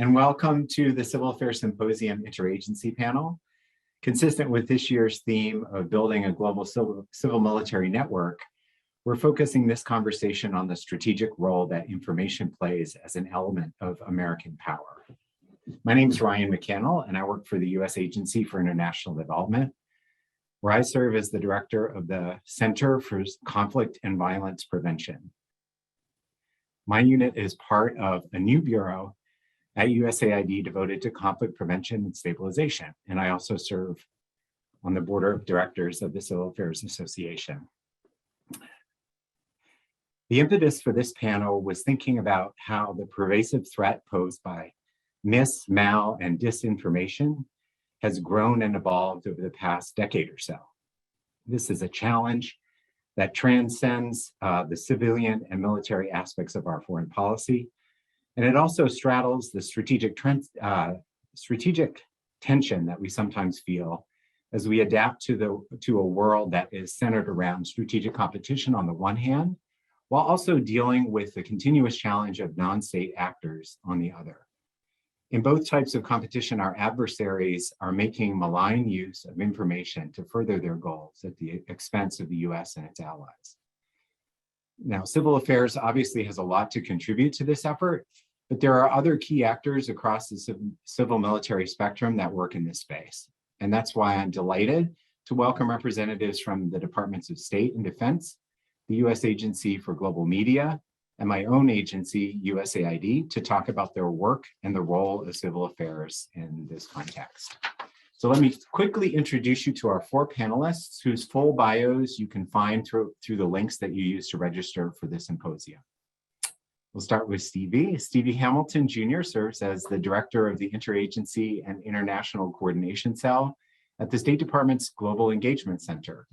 and welcome to the Civil Affairs Symposium Interagency panel. Consistent with this year's theme of building a global civil military network, we're focusing this conversation on the strategic role that information plays as an element of American power. My name is Ryan McCannell, and I work for the U.S. Agency for International Development, where I serve as the director of the Center for Conflict and Violence Prevention. My unit is part of a new bureau at USAID devoted to conflict prevention and stabilization, and I also serve on the board of directors of the Civil Affairs Association. The impetus for this panel was thinking about how the pervasive threat posed by mis, mal, and disinformation has grown and evolved over the past decade or so. This is a challenge that transcends the civilian and military aspects of our foreign policy, and it also straddles the strategic tension that we sometimes feel as we adapt to a world that is centered around strategic competition on the one hand, while also dealing with the continuous challenge of non-state actors on the other. In both types of competition, our adversaries are making malign use of information to further their goals at the expense of the US and its allies. Now, civil affairs obviously has a lot to contribute to this effort, but there are other key actors across the civil military spectrum that work in this space. And that's why I'm delighted to welcome representatives from the Departments of State and Defense, the U.S. Agency for Global Media, and my own agency, USAID, to talk about their work and the role of civil affairs in this context. So let me quickly introduce you to our four panelists whose full bios you can find through the links that you use to register for this symposium. We'll start with Stevie. Stevie Hamilton Jr. serves as the director of the Interagency and International Coordination Cell at the State Department's Global Engagement Center.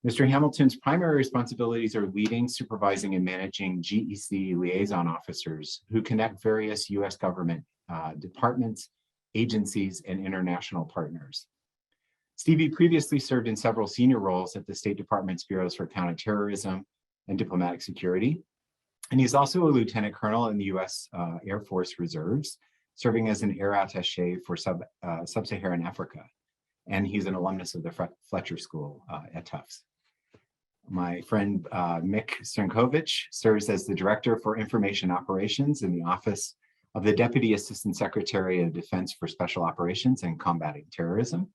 Mr. Hamilton's primary responsibilities are leading, supervising, and managing GEC liaison officers who connect various U.S. government departments, agencies, and international partners. Stevie previously served in several senior roles at the State Department's Bureaus for Counter-Terrorism and Diplomatic Security. And he's also a lieutenant colonel in the U.S. Air Force Reserves, serving as an air attaché for sub-Saharan Africa. And he's an alumnus of the Fletcher School at Tufts. My friend Mick Crnkovich serves as the Director for Information Operations in the Office of the Deputy Assistant Secretary of Defense for Special Operations and Combating Terrorism.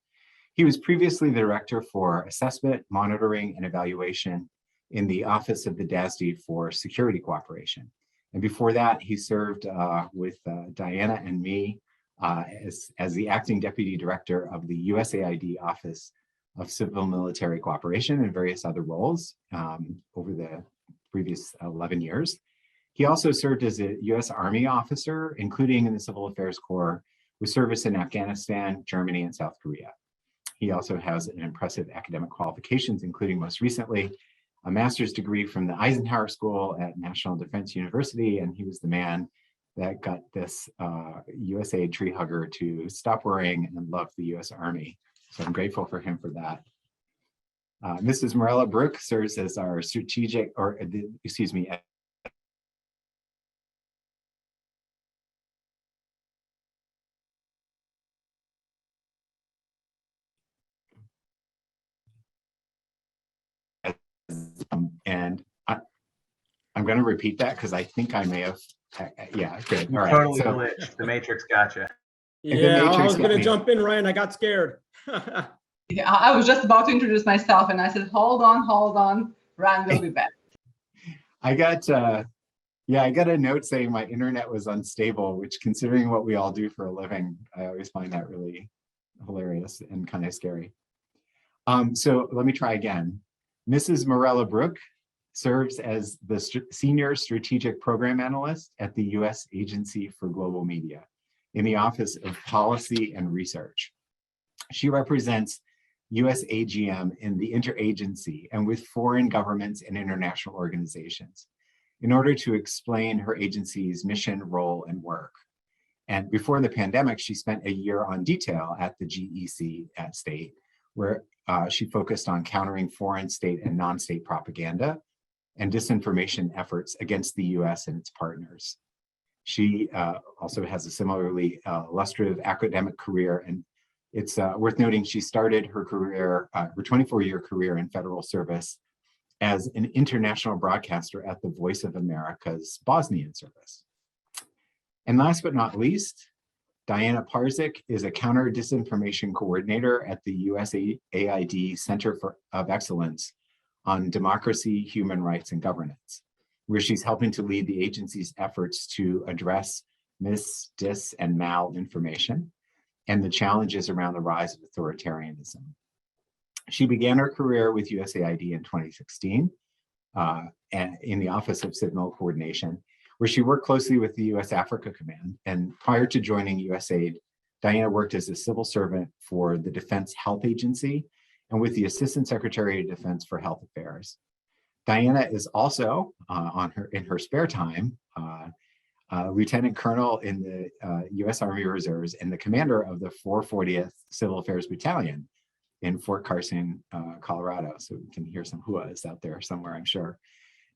He was previously the Director for Assessment, Monitoring, and Evaluation in the Office of the DASD for Security Cooperation. And before that, he served with Diana and me as the Acting Deputy Director of the USAID Office of Civil Military Cooperation and various other roles over the previous 11 years. He also served as a U.S. Army officer, including in the Civil Affairs Corps, with service in Afghanistan, Germany, and South Korea. He also has an impressive academic qualifications, including most recently a master's degree from the Eisenhower School at National Defense University, and he was the man that got this USAID tree hugger to stop worrying and love the U.S. Army. So I'm grateful for him for that. Mrs. Mirela Bruk serves as our strategic, and I'm going to repeat that because I think I may have, yeah, good. You all right. Totally So, glitched. The Matrix gotcha. Yeah, I was going to jump in, Ryan. I got scared. Yeah, I was just about to introduce myself, and I said, hold on, Ryan will be back. I got a note saying my internet was unstable, which, considering what we all do for a living, I always find that really hilarious and kind of scary. So let me try again. Mrs. Mirela Bruk serves as the Senior Strategic Program Analyst at the U.S. Agency for Global Media in the Office of Policy and Research. She represents U.S. AGM in the Interagency and with foreign governments and international organizations in order to explain her agency's mission, role, and work. And before the pandemic, she spent a year on detail at the GEC at State, where she focused on countering foreign state and non-state propaganda and disinformation efforts against the US and its partners. She also has a similarly illustrative academic career, and it's worth noting she started her career, her 24-year career in federal service as an international broadcaster at the Voice of America's Bosnian service. And last but not least, Diana Parzik is a counter-disinformation coordinator at the USAID Center of Excellence on Democracy, Human Rights, and Governance, where she's helping to lead the agency's efforts to address mis, dis, and malinformation and the challenges around the rise of authoritarianism. She began her career with USAID in 2016 and in the Office of Signal Coordination, where she worked closely with the US Africa Command. And prior to joining USAID, Diana worked as a civil servant for the Defense Health Agency and with the Assistant Secretary of Defense for Health Affairs. Diana is also, in her spare time, Lieutenant Colonel in the US Army Reserves and the commander of the 440th Civil Affairs Battalion in Fort Carson, Colorado. So we can hear some hooahs out there somewhere, I'm sure.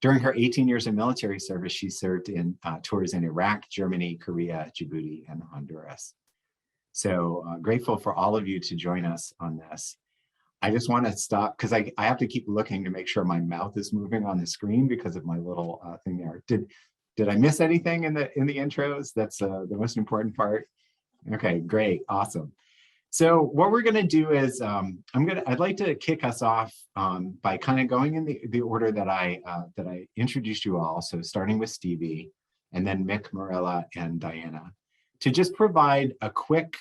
During her 18 years of military service, she served in tours in Iraq, Germany, Korea, Djibouti, and Honduras. So grateful for all of you to join us on this. I just want to stop because I have to keep looking to make sure my mouth is moving on the screen because of my little thing there. Did I miss anything in the intros? That's the most important part. Okay, great, awesome. So what we're going to do is I'd like to kick us off by kind of going in the order that I introduced you all. So starting with Stevie, and then Mick, Mirela, and Diana, to just provide a quick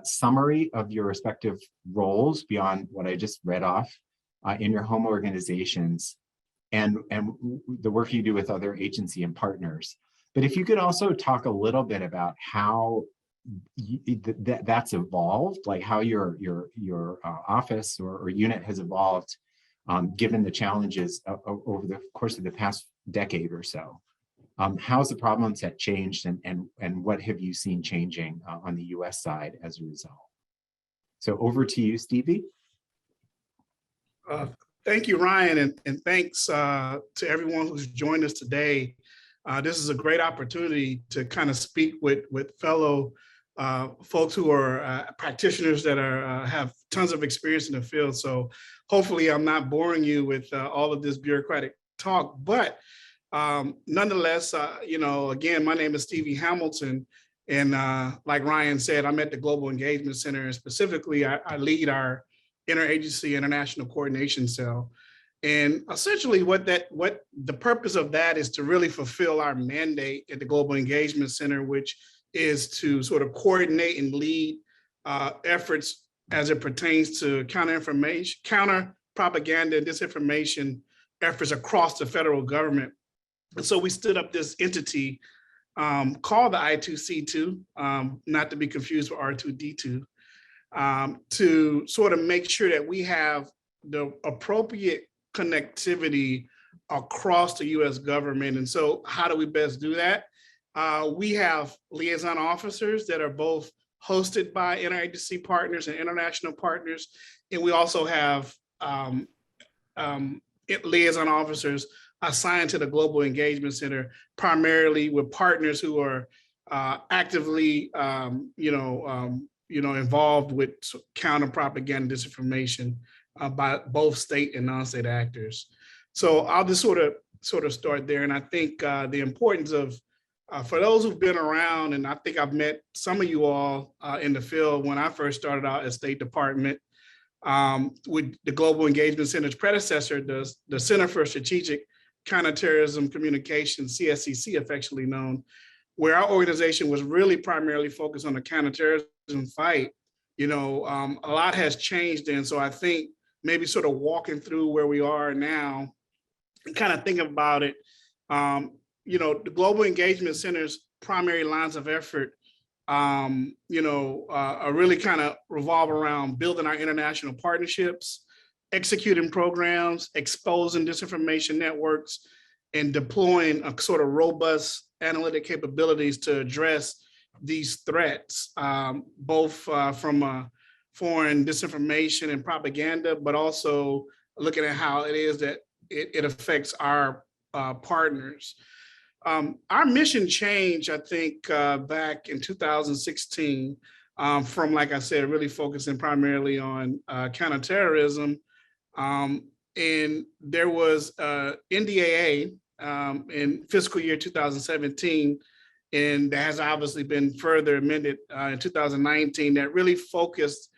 summary of your respective roles beyond what I just read off in your home organizations and the work you do with other agency and partners. But if you could also talk a little bit about how that's evolved, like how your office or unit has evolved given the challenges over the course of the past decade or so. How's the problem set changed and what have you seen changing on the US side as a result? So over to you, Stevie. Thank you, Ryan, and thanks to everyone who's joined us today. This is a great opportunity to kind of speak with fellow folks who are practitioners that have tons of experience in the field. So hopefully I'm not boring you with all of this bureaucratic talk, but nonetheless, again, my name is Stevie Hamilton, and like Ryan said, I'm at the Global Engagement Center, and specifically, I lead our Interagency International Coordination Cell. And essentially, what the purpose of that is to really fulfill our mandate at the Global Engagement Center, which is to sort of coordinate and lead efforts as it pertains to counter propaganda and disinformation efforts across the federal government. And so we stood up this entity called the I2C2, not to be confused with R2D2, to sort of make sure that we have the appropriate connectivity across the US government. And so how do we best do that? We have liaison officers that are both hosted by interagency partners and international partners. And we also have liaison officers assigned to the Global Engagement Center, primarily with partners who are actively, involved with counter propaganda disinformation by both state and non-state actors. So I'll just sort of start there. And I think the importance of, for those who've been around, and I think I've met some of you all in the field when I first started out at State Department, with the Global Engagement Center's predecessor, the Center for Strategic Counterterrorism Communications, CSCC affectionately known, where our organization was really primarily focused on the counterterrorism fight. A lot has changed, and so I think maybe sort of walking through where we are now and kind of thinking about it, the Global Engagement Center's primary lines of effort, are really kind of revolve around building our international partnerships, executing programs, exposing disinformation networks, and deploying a sort of robust analytic capabilities to address these threats, both from foreign disinformation and propaganda, but also looking at how it is that it affects our partners. Our mission changed, I think, back in 2016 from, like I said, really focusing primarily on counterterrorism. And there was NDAA in fiscal year 2017, and that has obviously been further amended in 2019, that really focused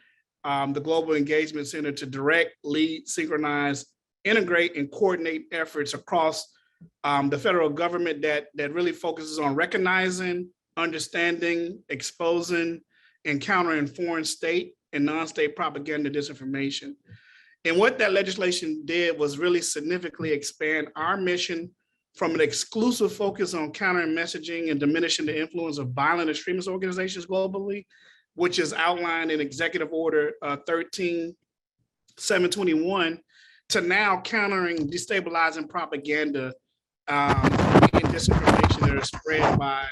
the Global Engagement Center to direct, lead, synchronize, integrate, and coordinate efforts across the federal government that really focuses on recognizing, understanding, exposing, and countering foreign state and non-state propaganda disinformation. And what that legislation did was really significantly expand our mission from an exclusive focus on countering messaging and diminishing the influence of violent extremist organizations globally, which is outlined in Executive Order 13721, to now countering destabilizing propaganda and disinformation that are spread by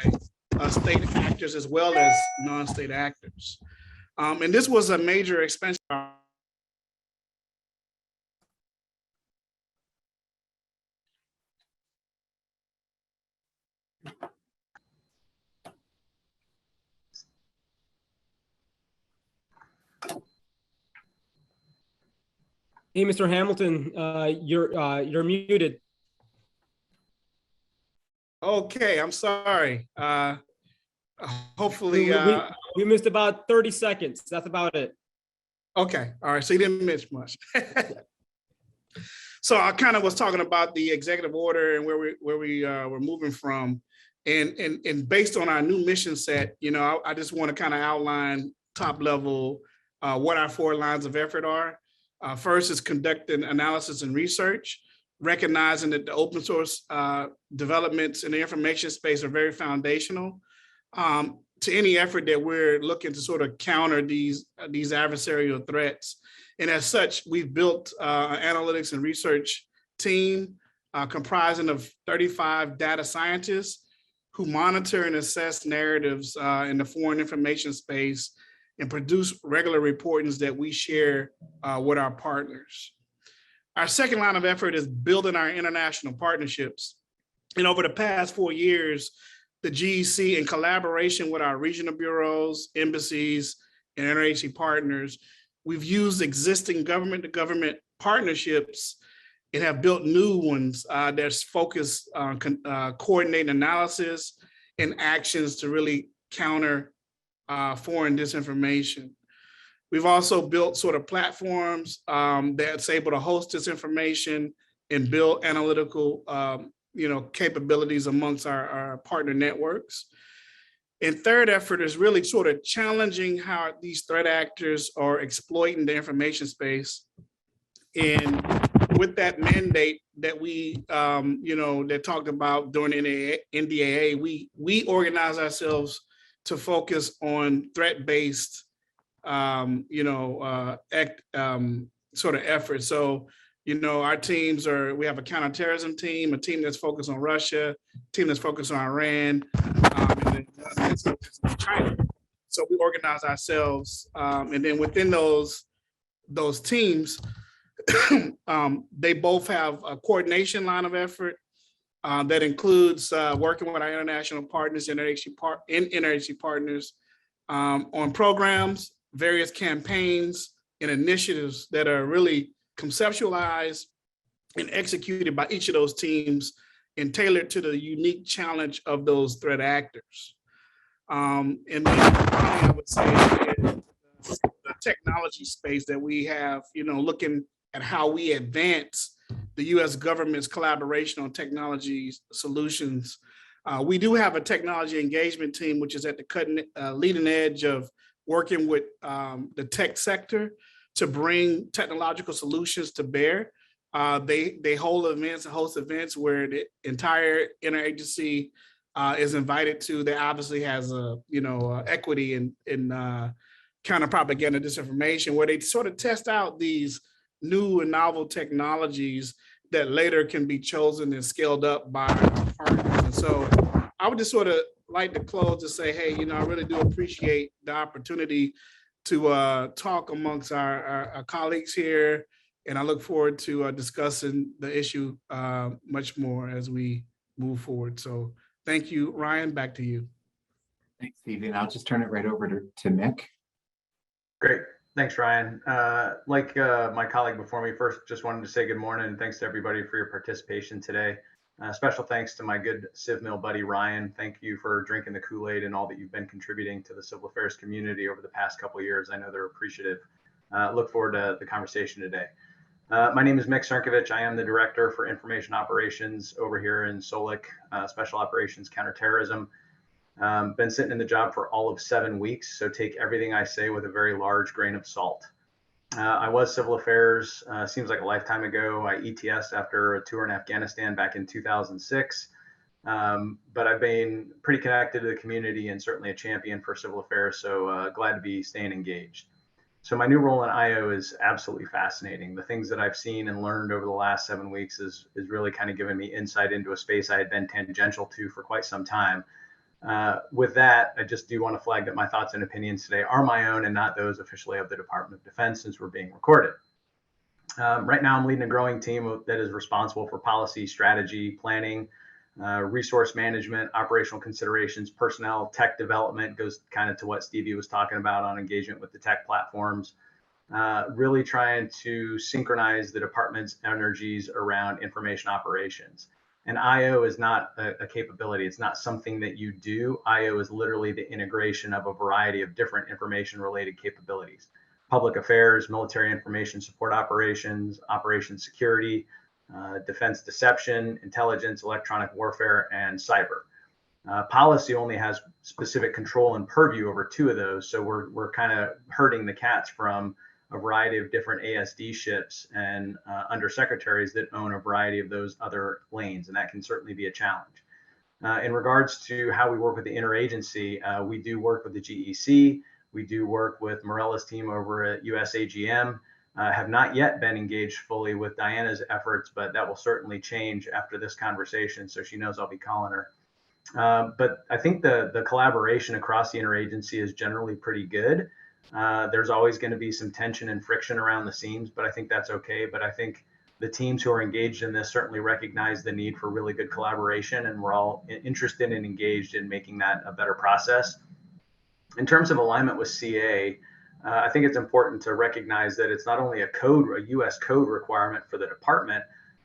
state actors as well as non-state actors. And this was a major expansion. Hey, Mr. Hamilton, you're muted. Okay, I'm sorry. Hopefully, we missed about 30 seconds. That's about it. Okay, all right. So you didn't miss much. So I kind of was talking about the executive order and where we were moving from, and based on our new mission set, you know, I just want to kind of outline top level what our 4 lines of effort are. First is conducting analysis and research, recognizing that the open source developments in the information space are very foundational to any effort that we're looking to sort of counter these adversarial threats. And as such, we've built an analytics and research team comprising of 35 data scientists who monitor and assess narratives in the foreign information space and produce regular reportings that we share with our partners. Our second line of effort is building our international partnerships. And over the past 4 years, the GEC, in collaboration with our regional bureaus, embassies, and interagency partners, we've used existing government-to-government partnerships and have built new ones that's focused on coordinating analysis and actions to really counter foreign disinformation. We've also built sort of platforms that's able to host this information and build analytical capabilities amongst our partner networks. And third effort is really sort of challenging how these threat actors are exploiting the information space. And with that mandate that we, that talked about during NDAA, we organize ourselves to focus on threat-based, sort of efforts. So, our teams we have a counterterrorism team, a team that's focused on Russia, a team that's focused on Iran, and that's focused on China. So we organize ourselves, and then within those teams, they both have a coordination line of effort that includes working with our international partners and interagency partners on programs, various campaigns, and initiatives that are really conceptualized and executed by each of those teams and tailored to the unique challenge of those threat actors. And then finally, I would say the technology space that we have, looking at how we advance the US government's collaboration on technology solutions. We do have a technology engagement team, which is at the leading edge of working with the tech sector to bring technological solutions to bear. They hold events and host events where the entire interagency is invited to. That obviously has equity in counter propaganda disinformation, where they sort of test out these new and novel technologies that later can be chosen and scaled up by our partners. And so I would just sort of like to close to say, hey, I really do appreciate the opportunity to talk amongst our colleagues here. And I look forward to discussing the issue much more as we move forward. So Thank you, Ryan, back to you. Thanks, Stevie. And I'll just turn it right over to Mick. Great. Thanks, Ryan. Like my colleague before me, first just wanted to say good morning and thanks to everybody for your participation today. Special thanks to my good Civ Mill buddy, Ryan. Thank you for drinking the Kool-Aid and all that you've been contributing to the civil affairs community over the past couple of years. I know they're appreciative. Look forward to the conversation today. My name is Mick Crnkovich. I am the Director for Information Operations over here in SOLIC, Special Operations Counter-Terrorism. Been sitting in the job for all of 7 weeks, so take everything I say with a very large grain of salt. I was civil affairs, seems like a lifetime ago. I ETS'd after a tour in Afghanistan back in 2006. But I've been pretty connected to the community and certainly a champion for civil affairs, so glad to be staying engaged. So my new role in IO is absolutely fascinating. The things that I've seen and learned over the last 7 weeks is really kind of given me insight into a space I had been tangential to for quite some time. With that, I just do want to flag that my thoughts and opinions today are my own and not those officially of the Department of Defense, since we're being recorded. Right now, I'm leading a growing team that is responsible for policy, strategy, planning, resource management, operational considerations, personnel, tech development, goes kind of to what Stevie was talking about on engagement with the tech platforms, really trying to synchronize the department's energies around information operations. And IO is not a capability. It's not something that you do. IO is literally the integration of a variety of different information related capabilities: public affairs, military information support operations, operations security, defense deception, intelligence, electronic warfare, and cyber. Policy only has specific control and purview over 2 of those. So we're kind of herding the cats from a variety of different ASD ships and undersecretaries that own a variety of those other lanes, and that can certainly be a challenge. In regards to how we work with the interagency, we do work with the GEC. We do work with Mirela's team over at USAID. Have not yet been engaged fully with Diana's efforts, but that will certainly change after this conversation, so she knows I'll be calling her. But I think the collaboration across the interagency is generally pretty good. There's always going to be some tension and friction around the seams, but I think that's okay. But I think the teams who are engaged in this certainly recognize the need for really good collaboration, and we're all interested and engaged in making that a better process. In terms of alignment with CA, I think it's important to recognize that it's not only a US code requirement for the department,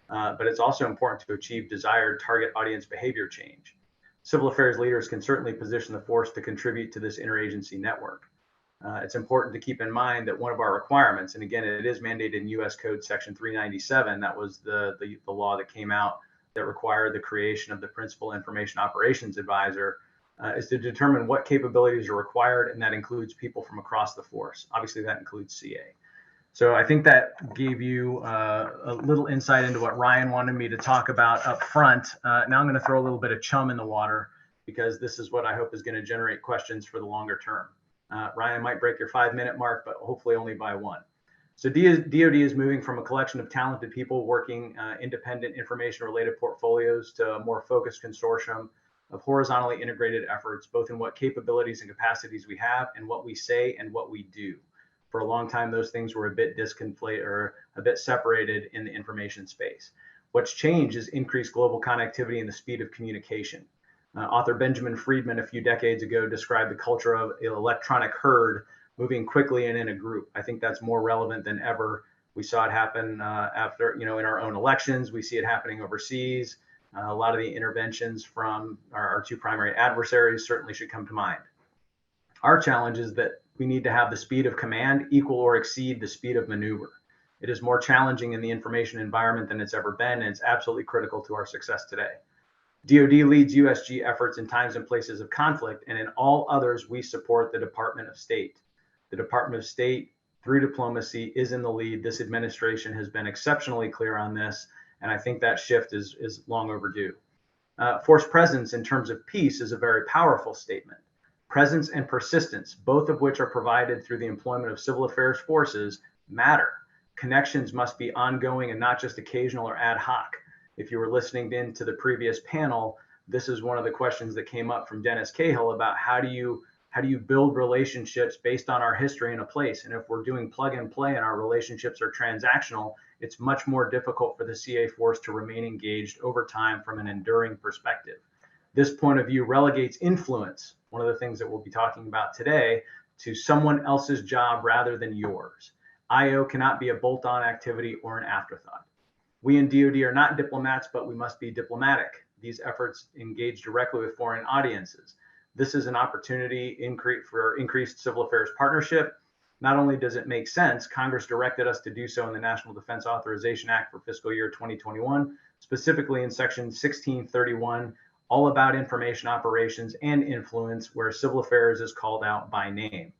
but it's also important to achieve desired target audience behavior change. Civil affairs leaders can certainly position the force to contribute to this interagency network. It's important to keep in mind that one of our requirements, and again, it is mandated in US Code Section 397, that was the law that came out that required the creation of the Principal Information Operations Advisor, is to determine what capabilities are required, and that includes people from across the force. Obviously, that includes CA. So I think that gave you a little insight into what Ryan wanted me to talk about up front. Now I'm going to throw a little bit of chum in the water, because this is what I hope is going to generate questions for the longer term. Ryan might break your 5-minute mark, but hopefully only by 1. So DoD is moving from a collection of talented people working independent information-related portfolios to a more focused consortium of horizontally integrated efforts, both in what capabilities and capacities we have and what we say and what we do. For a long time, those things were a bit disconflated or a bit separated in the information space. What's changed is increased global connectivity and the speed of communication. Author Benjamin Friedman a few decades ago described the culture of an electronic herd moving quickly and in a group. I think that's more relevant than ever. We saw it happen after, in our own elections. We see it happening overseas. A lot of the interventions from our 2 primary adversaries certainly should come to mind. Our challenge is that we need to have the speed of command equal or exceed the speed of maneuver. It is more challenging in the information environment than it's ever been, and it's absolutely critical to our success today. DoD leads USG efforts in times and places of conflict, and in all others, we support the Department of State. The Department of State, through diplomacy, is in the lead. This administration has been exceptionally clear on this, and I think that shift is long overdue. Force presence in terms of peace is a very powerful statement. Presence and persistence, both of which are provided through the employment of civil affairs forces, matter. Connections must be ongoing and not just occasional or ad hoc. If you were listening in to the previous panel, this is one of the questions that came up from Dennis Cahill about how do you build relationships based on our history in a place. And if we're doing plug and play and our relationships are transactional, it's much more difficult for the CA force to remain engaged over time from an enduring perspective. This point of view relegates influence, one of the things that we'll be talking about today, to someone else's job rather than yours. IO cannot be a bolt-on activity or an afterthought. We in DoD are not diplomats, but we must be diplomatic. These efforts engage directly with foreign audiences. This is an opportunity for increased civil affairs partnership. Not only does it make sense, Congress directed us to do so in the National Defense Authorization Act for fiscal year 2021, specifically in section 1631, all about information operations and influence, where civil affairs is called out by name.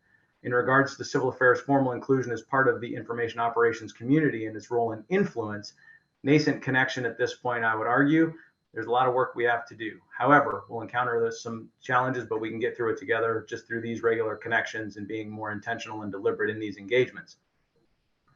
In regards to civil affairs formal inclusion as part of the information operations community and its role in influence, nascent connection at this point, I would argue. There's a lot of work we have to do. However, we'll encounter some challenges, but we can get through it together just through these regular connections and being more intentional and deliberate in these engagements.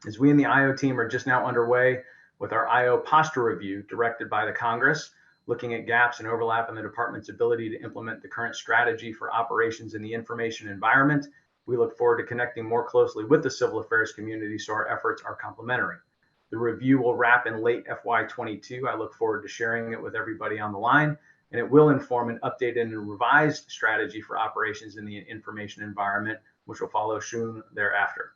As we in the IO team are just now underway with our IO posture review directed by the Congress, looking at gaps and overlap in the department's ability to implement the current strategy for operations in the information environment, we look forward to connecting more closely with the civil affairs community so our efforts are complementary. The review will wrap in late FY22. I look forward to sharing it with everybody on the line, and it will inform an updated and revised strategy for operations in the information environment, which will follow soon thereafter.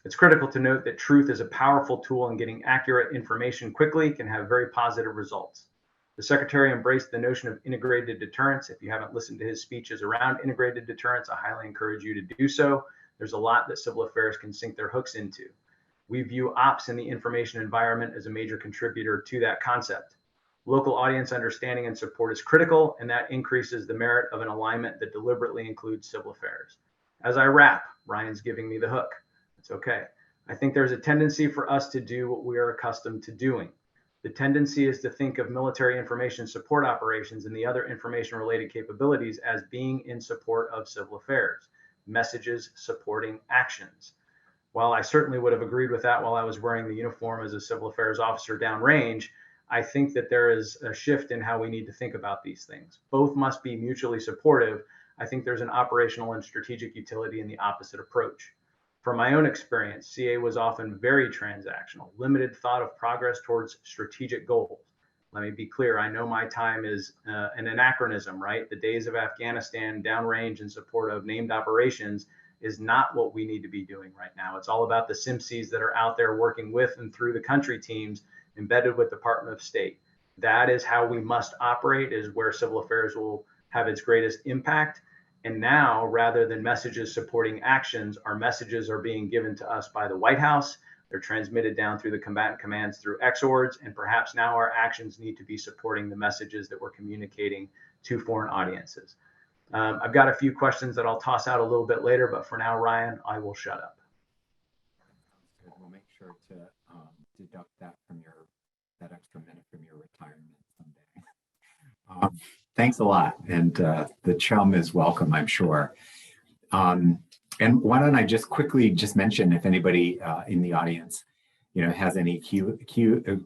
It's critical to note that truth is a powerful tool, and getting accurate information quickly can have very positive results. The Secretary embraced the notion of integrated deterrence. If you haven't listened to his speeches around integrated deterrence, I highly encourage you to do so. There's a lot that civil affairs can sink their hooks into. We view ops in the information environment as a major contributor to that concept. Local audience understanding and support is critical, and that increases the merit of an alignment that deliberately includes civil affairs. As I wrap, Ryan's giving me the hook. It's okay. I think there's a tendency for us to do what we are accustomed to doing. The tendency is to think of military information support operations and the other information-related capabilities as being in support of civil affairs, messages supporting actions. While I certainly would have agreed with that while I was wearing the uniform as a civil affairs officer downrange, I think that there is a shift in how we need to think about these things. Both must be mutually supportive. I think there's an operational and strategic utility in the opposite approach. From my own experience, CA was often very transactional, limited thought of progress towards strategic goals. Let me be clear, I know my time is an anachronism, right? The days of Afghanistan downrange in support of named operations is not what we need to be doing right now. It's all about the SIMCs that are out there working with and through the country teams embedded with the Department of State. That is how we must operate, is where civil affairs will have its greatest impact. And now, rather than messages supporting actions, our messages are being given to us by the White House. They're transmitted down through the combatant commands through XORDs, and perhaps now our actions need to be supporting the messages that we're communicating to foreign audiences. I've got a few questions that I'll toss out a little bit later, but for now, Ryan, I will shut up. We'll make sure to deduct that from that extra minute from your retirement someday. Thanks a lot, and the chum is welcome, I'm sure. And why don't I just quickly mention, if anybody in the audience, has any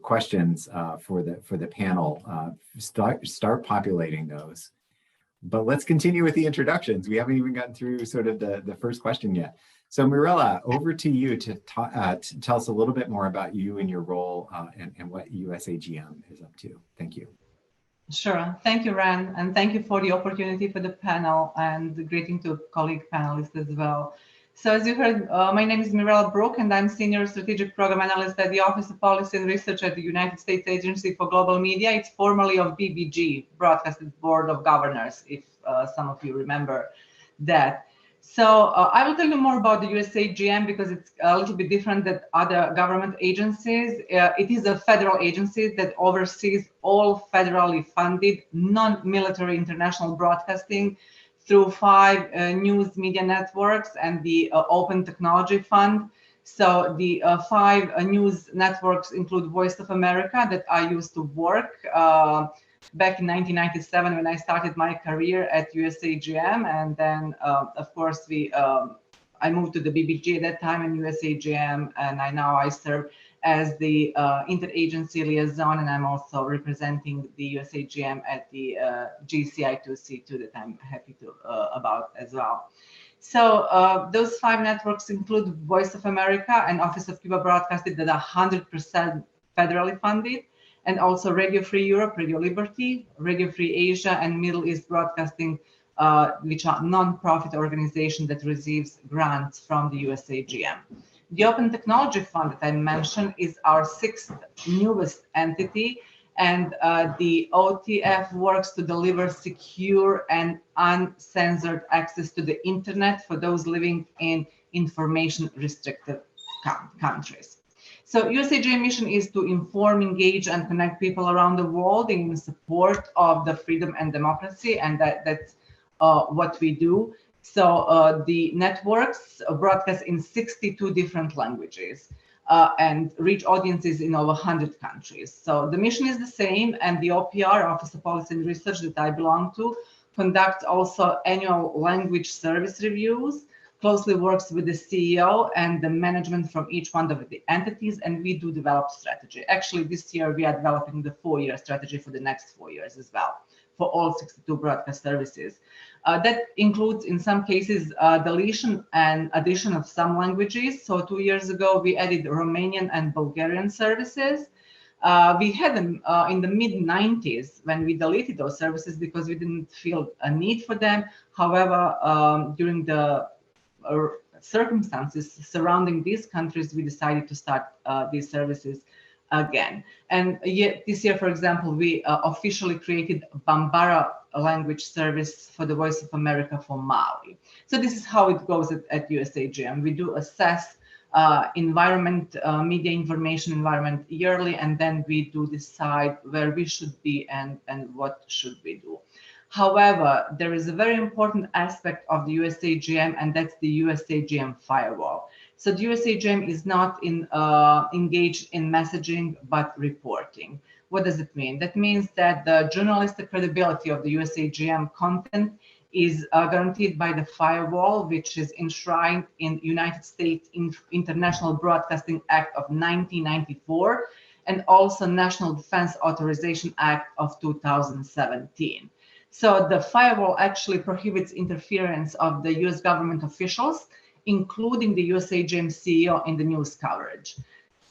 questions for the panel, start populating those. But let's continue with the introductions. We haven't even gotten through sort of the first question yet. So Mirela, over to you to tell us a little bit more about you and your role and what USAGM is up to. Thank you. Sure. Thank you, Ran, and thank you for the opportunity for the panel, and greeting to colleague panelists as well. So as you heard, my name is Mirela Bruk, and I'm Senior Strategic Program Analyst at the Office of Policy and Research at the United States Agency for Global Media. It's formerly of BBG, Broadcasting Board of Governors, if some of you remember that. So I will tell you more about the USAGM because it's a little bit different than other government agencies. It is a federal agency that oversees all federally funded non-military international broadcasting through 5 news media networks and the Open Technology Fund. So the 5 news networks include Voice of America, that I used to work back in 1997 when I started my career at USAGM, and then of course I moved to the BBG at that time in USAGM, and now I serve as the Interagency Liaison, and I'm also representing the USAGM at the GCI2C2 that I'm happy to about as well. So those 5 networks include Voice of America and Office of Cuba Broadcasting that are 100% federally funded, and also Radio Free Europe, Radio Liberty, Radio Free Asia, and Middle East Broadcasting, which are non-profit organization that receives grants from the USAGM. The Open Technology Fund that I mentioned is our sixth newest entity, and the OTF works to deliver secure and uncensored access to the internet for those living in information restricted countries. So USAGM mission is to inform, engage, and connect people around the world in support of the freedom and democracy, and that's what we do. So the networks broadcast in 62 different languages and reach audiences in over 100 countries. So the mission is the same, and the OPR, Office of Policy and Research, that I belong to, conducts also annual language service reviews, closely works with the CEO and the management from each one of the entities, and we do develop strategy. Actually, this year we are developing the 4-year strategy for the next 4 years as well, for all 62 broadcast services. That includes, in some cases, deletion and addition of some languages. So 2 years ago, we added Romanian and Bulgarian services. We had them in the mid-90s when we deleted those services because we didn't feel a need for them. However, during the circumstances surrounding these countries, we decided to start these services again. And yet this year, for example, we officially created Bambara language service for the Voice of America for Mali. So this is how it goes at USAGM. We do assess environment, media information environment yearly, and then we do decide where we should be and what should we do. However, there is a very important aspect of the USAGM, and that's the USAGM firewall. So the USAGM is not engaged in messaging, but reporting. What does it mean? That means that the journalistic credibility of the USAGM content is guaranteed by the firewall, which is enshrined in United States International Broadcasting Act of 1994, and also National Defense Authorization Act of 2017. So the firewall actually prohibits interference of the US government officials, including the USAGM CEO in the news coverage.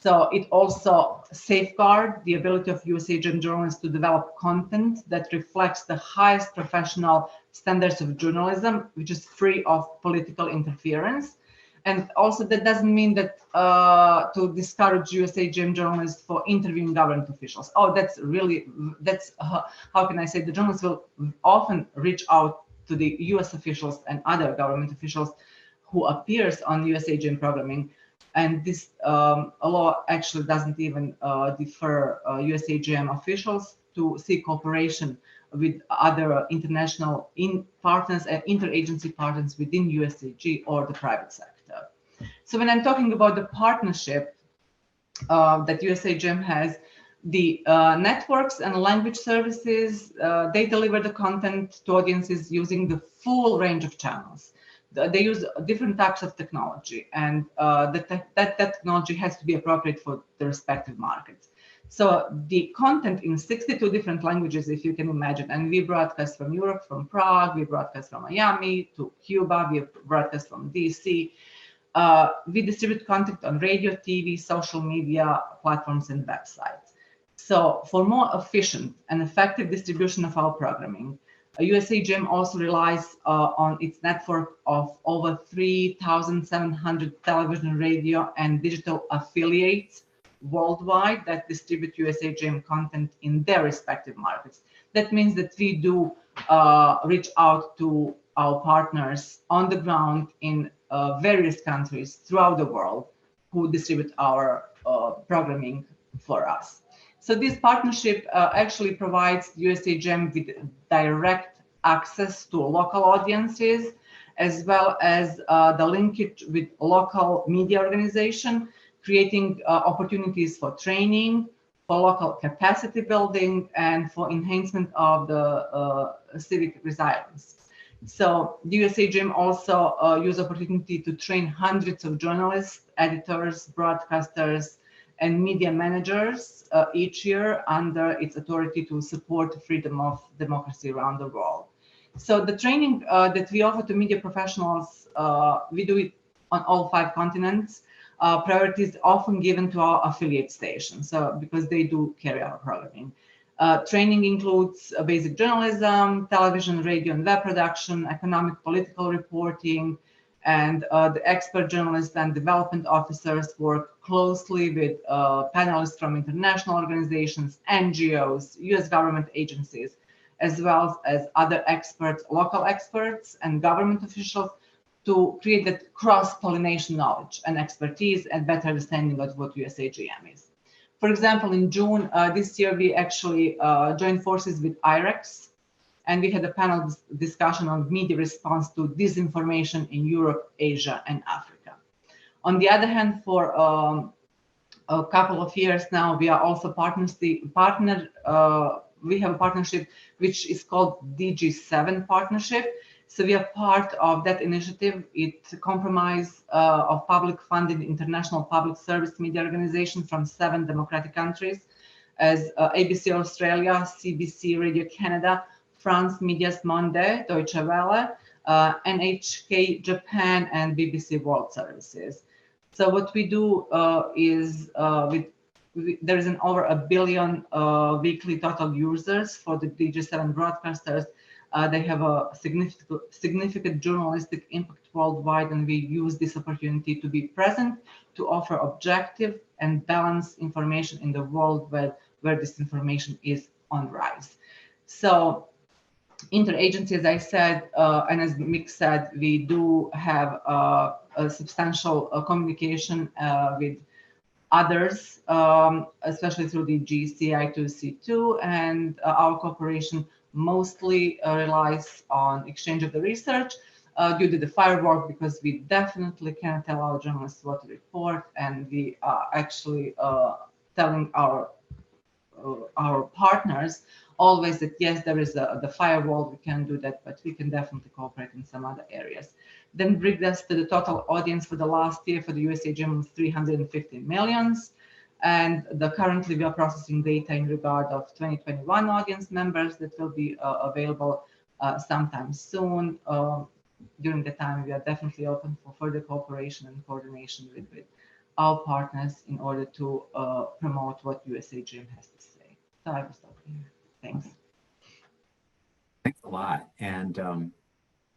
So it also safeguards the ability of USAGM journalists to develop content that reflects the highest professional standards of journalism, which is free of political interference. And also that doesn't mean that to discourage USAGM journalists for interviewing government officials. Oh, that's how can I say, the journalists will often reach out to the US officials and other government officials who appears on USAGM programming. And this law actually doesn't even defer USAGM officials to seek cooperation with other international partners and interagency partners within USAG or the private sector. So when I'm talking about the partnership that USAGM has, the networks and language services, they deliver the content to audiences using the full range of channels. They use different types of technology, and that technology has to be appropriate for the respective markets. So the content in 62 different languages, if you can imagine, and we broadcast from Europe, from Prague, we broadcast from Miami to Cuba, we broadcast from DC. We distribute content on radio, TV, social media platforms, and websites. So for more efficient and effective distribution of our programming, USAGM also relies on its network of over 3,700 television, radio, and digital affiliates worldwide that distribute USAGM content in their respective markets. That means that we do reach out to our partners on the ground in various countries throughout the world who distribute our programming for us. So this partnership actually provides USAGM with direct access to local audiences, as well as the linkage with local media organization, creating opportunities for training, for local capacity building, and for enhancement of the civic resilience. So the USAGM also use opportunity to train hundreds of journalists, editors, broadcasters, and media managers each year under its authority to support freedom of democracy around the world. So the training that we offer to media professionals, we do it on all 5 continents. priority is often given to our affiliate stations, so because they do carry our programming. Training includes basic journalism, television, radio, and web production, economic, political reporting, and the expert journalists and development officers work closely with panelists from international organizations, NGOs, US government agencies, as well as other experts, local experts and government officials, to create that cross-pollination knowledge and expertise and better understanding of what USAGM is. For example, in June this year, we actually joined forces with IREX, and we had a panel discussion on media response to disinformation in Europe, Asia, and Africa. On the other hand, for a couple of years now, we are also we have a partnership which is called DG7 partnership. So we are part of that initiative. It comprises of public funded international public service media organizations from 7 democratic countries, as ABC Australia, CBC Radio Canada, France Medias Monde, Deutsche Welle, NHK Japan, and BBC World Services. So what we do is there is over 1 billion weekly total users for the DG7 broadcasters. They have a significant journalistic impact worldwide, and we use this opportunity to be present to offer objective and balanced information in the world where disinformation is on the rise. So interagency, as I said, and as Mick said, we do have a substantial communication with others, especially through the GCI2C2, and our cooperation mostly relies on exchange of the research due to the firework, because we definitely cannot tell our journalists what to report, and we are actually telling our partners always that yes, there is the firewall, we can do that, but we can definitely cooperate in some other areas. Then brings us to the total audience for the last year for the USAGM, 350 millions. And currently we are processing data in regard of 2021 audience members that will be available sometime soon. During the time, we are definitely open for further cooperation and coordination with our partners in order to promote what USAGM has to say. So I will stop here. Thanks. Thanks a lot, and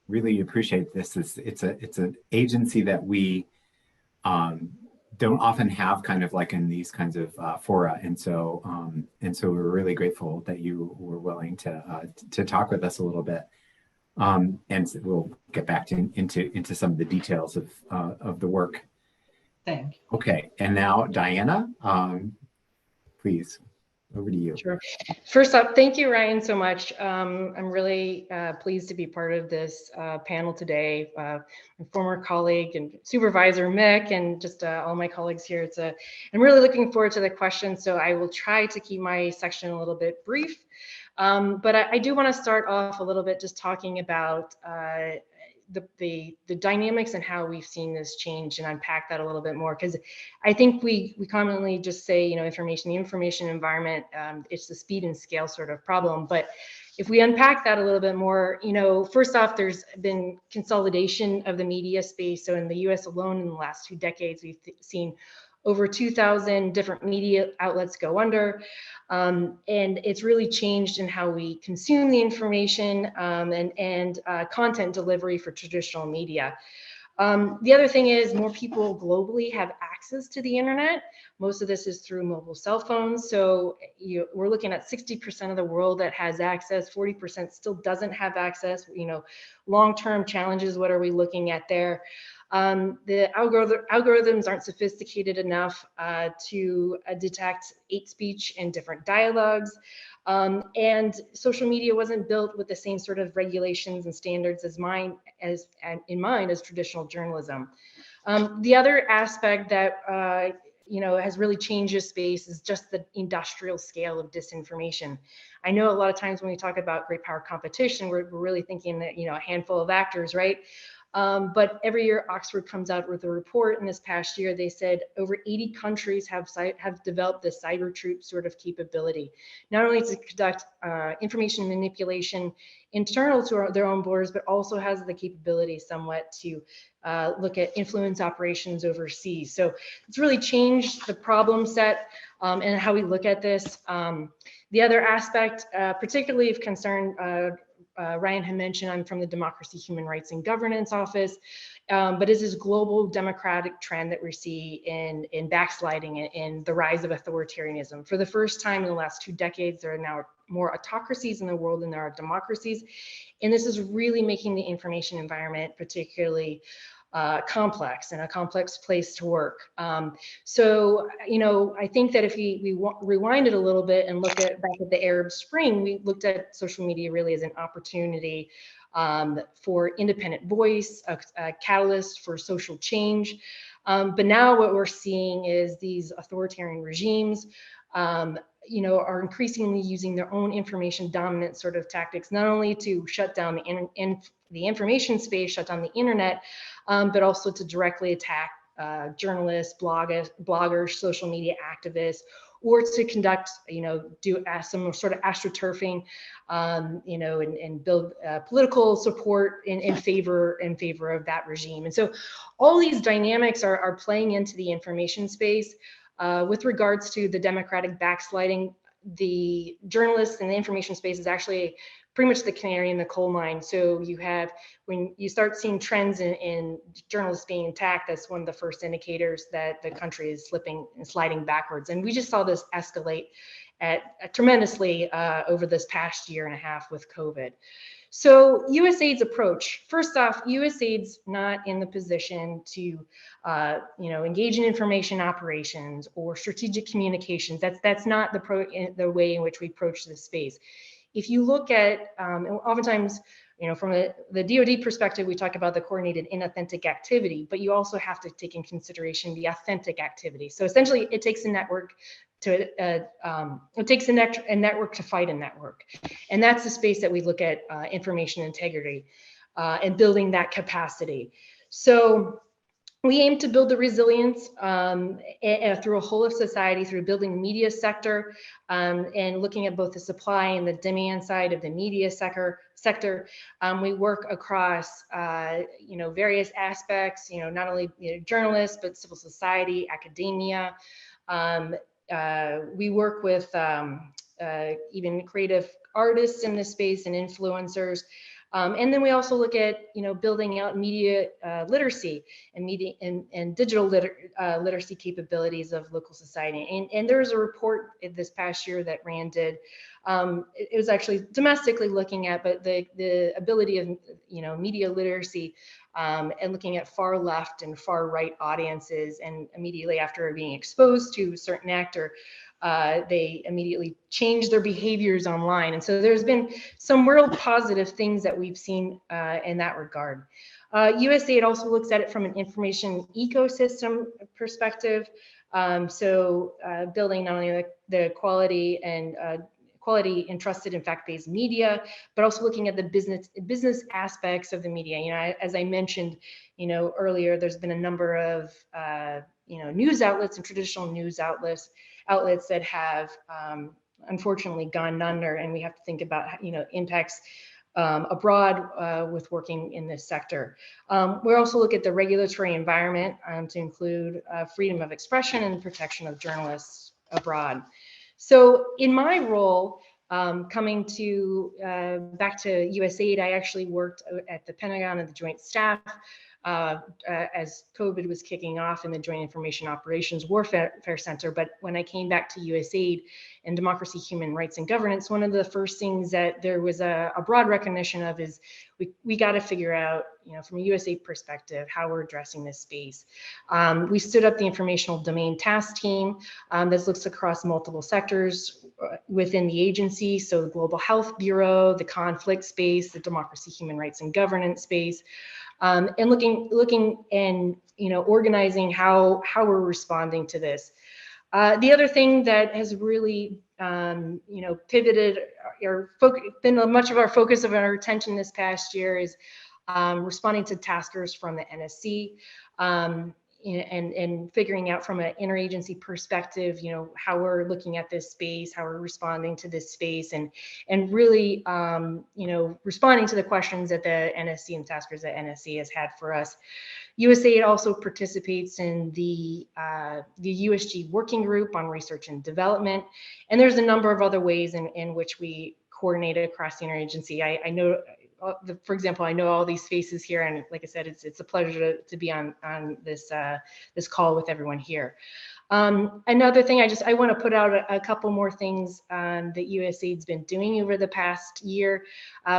really appreciate this. It's an agency that we don't often have kind of like in these kinds of fora, and so we're really grateful that you were willing to talk with us a little bit, and we'll get back into some of the details of the work. Thank you. Okay, and now Diana, please, over to you. Sure. First up, thank you, Ryan, so much. I'm really pleased to be part of this panel today. My former colleague and supervisor, Mick, and just all my colleagues here. I'm really looking forward to the questions, so I will try to keep my section a little bit brief. But I do want to start off a little bit just talking about the dynamics and how we've seen this change, and unpack that a little bit more, because I think we commonly just say, the information environment, it's the speed and scale sort of problem. But if we unpack that a little bit more, first off, there's been consolidation of the media space. So in the US alone, in the last 2 decades, we've seen over 2,000 different media outlets go under. And it's really changed in how we consume the information and content delivery for traditional media. The other thing is more people globally have access to the internet. Most of this is through mobile cell phones. So we're looking at 60% of the world that has access, 40% still doesn't have access. Long-term challenges, what are we looking at there? The algorithms aren't sophisticated enough to detect hate speech and different dialogues. And social media wasn't built with the same sort of regulations and standards in mind as traditional journalism. The other aspect that has really changed this space is just the industrial scale of disinformation. I know a lot of times when we talk about great power competition, we're really thinking that a handful of actors, right? But every year Oxford comes out with a report, and this past year they said over 80 countries have developed this cyber troop sort of capability, not only to conduct information manipulation internal to their own borders, but also has the capability somewhat to look at influence operations overseas. So it's really changed the problem set and how we look at this. The other aspect, particularly of concern, Ryan had mentioned, I'm from the Democracy, Human Rights, and Governance Office, but is this global democratic trend that we see in backsliding and the rise of authoritarianism. For the first time in the last 2 decades, there are now more autocracies in the world than there are democracies. And this is really making the information environment particularly complex and a complex place to work. So, I think that if we rewind it a little bit and look back at the Arab Spring, we looked at social media really as an opportunity for independent voice, a catalyst for social change. But now what we're seeing is these authoritarian regimes are increasingly using their own information dominant sort of tactics, not only to shut down the information space, shut down the internet, but also to directly attack journalists, bloggers, social media activists, or to conduct, do some sort of astroturfing, and build political support in favor of that regime. And so all these dynamics are playing into the information space. With regards to the democratic backsliding, the journalists and the information space is actually pretty much the canary in the coal mine. So when you start seeing trends in journalists being attacked, that's one of the first indicators that the country is slipping and sliding backwards. And we just saw this escalate tremendously over this past year and a half with COVID. So USAID's approach, first off, USAID's not in the position to, engage in information operations or strategic communications. That's not the way in which we approach this space. If you look at, and oftentimes, from the DoD perspective, we talk about the coordinated inauthentic activity, but you also have to take in consideration the authentic activity. So essentially, it takes a network to a network to fight a network, and that's the space that we look at information integrity and building that capacity. So we aim to build the resilience through a whole of society, through building the media sector and looking at both the supply and the demand side of the media sector. We work across, various aspects, not only journalists, but civil society, academia. We work with even creative artists in this space and influencers. And then we also look at, building out media literacy and media and digital literacy capabilities of local society. And there was a report this past year that RAND did. It was actually domestically looking at, but the ability of, media literacy and looking at far left and far right audiences, and immediately after being exposed to a certain actor, they immediately change their behaviors online. And so there's been some real positive things that we've seen in that regard. USAID also looks at it from an information ecosystem perspective. So building not only the quality and trusted and fact-based media, but also looking at the business aspects of the media. As I mentioned, earlier, there's been a number of news outlets and traditional news outlets that have unfortunately gone under, and we have to think about impacts abroad with working in this sector. We also look at the regulatory environment to include freedom of expression and protection of journalists abroad. So in my role, coming back to USAID, I actually worked at the Pentagon and the Joint Staff as COVID was kicking off in the Joint Information Operations Warfare Center. But when I came back to USAID and Democracy, Human Rights, and Governance, one of the first things that there was a broad recognition of is we got to figure out, from a USAID perspective, how we're addressing this space. We stood up the Informational Domain Task Team that looks across multiple sectors within the agency. So the Global Health Bureau, the conflict space, the Democracy, Human Rights, and Governance space. And looking and organizing how we're responding to this. The other thing that has really pivoted or been much of our focus of our attention this past year is responding to taskers from the NSC, and figuring out from an interagency perspective, how we're looking at this space, how we're responding to this space, and really, responding to the questions that the NSC and taskers that NSC has had for us. USAID also participates in the USG working group on research and development, and there's a number of other ways in which we coordinate across the interagency. I know, for example, I know all these faces here, and like I said, it's a pleasure to be on this this call with everyone here. Another thing, I want to put out a couple more things that USAID's been doing over the past year.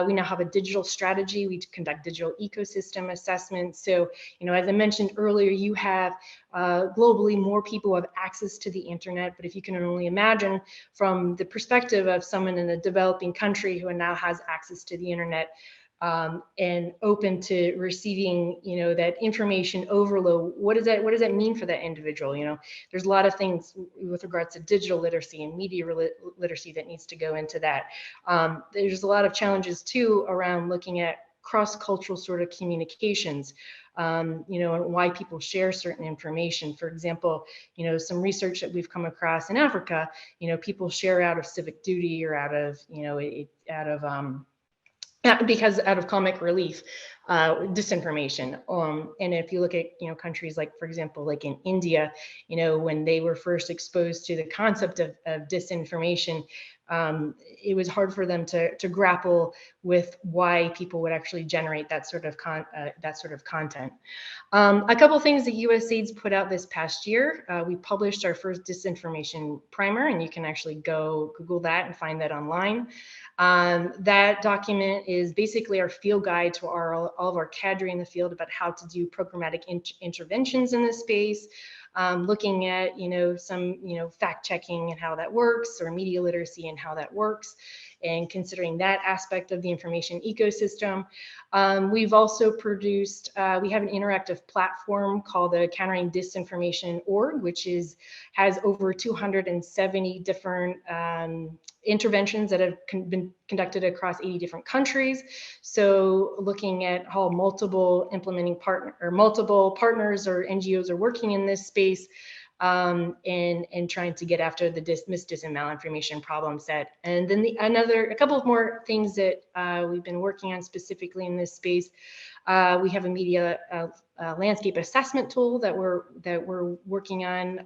We now have a digital strategy. We conduct digital ecosystem assessments. So, as I mentioned earlier, you have globally more people have access to the internet, but if you can only imagine from the perspective of someone in a developing country who now has access to the internet, and open to receiving, that information overload. What does that mean for that individual? There's a lot of things with regards to digital literacy and media literacy that needs to go into that. There's a lot of challenges too around looking at cross-cultural sort of communications, and why people share certain information. For example, some research that we've come across in Africa, people share out of civic duty or out of comic relief, disinformation. And if you look at, countries like, for example, like in India, when they were first exposed to the concept of disinformation, it was hard for them to grapple with why people would actually generate that sort of content. A couple of things that USAID's put out this past year. We published our first disinformation primer, and you can actually go Google that and find that online. That document is basically our field guide to all of our cadre in the field about how to do programmatic interventions in this space, looking at some fact checking and how that works, or media literacy and how that works, and considering that aspect of the information ecosystem. We've also produced, we have an interactive platform called the Countering Disinformation org, which has over 270 different interventions that have been conducted across 80 different countries. So looking at how multiple partners or NGOs are working in this space, and trying to get after the mis, dis, and malinformation problem set. And then a couple of more things that we've been working on specifically in this space. We have a media landscape assessment tool that we're working on,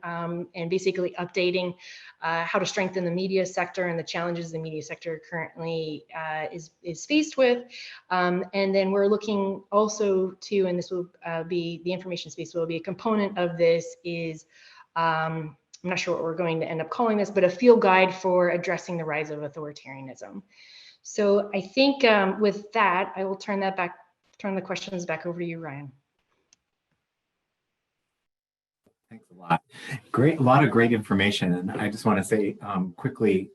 and basically updating how to strengthen the media sector and the challenges the media sector currently is faced with. And then we're looking also to, and this will be, the information space will be a component of this, is I'm not sure what we're going to end up calling this, but a field guide for addressing the rise of authoritarianism. So I think with that, I will turn the questions back over to you, Ryan. Thanks a lot. A lot of great information. And I just want to say quickly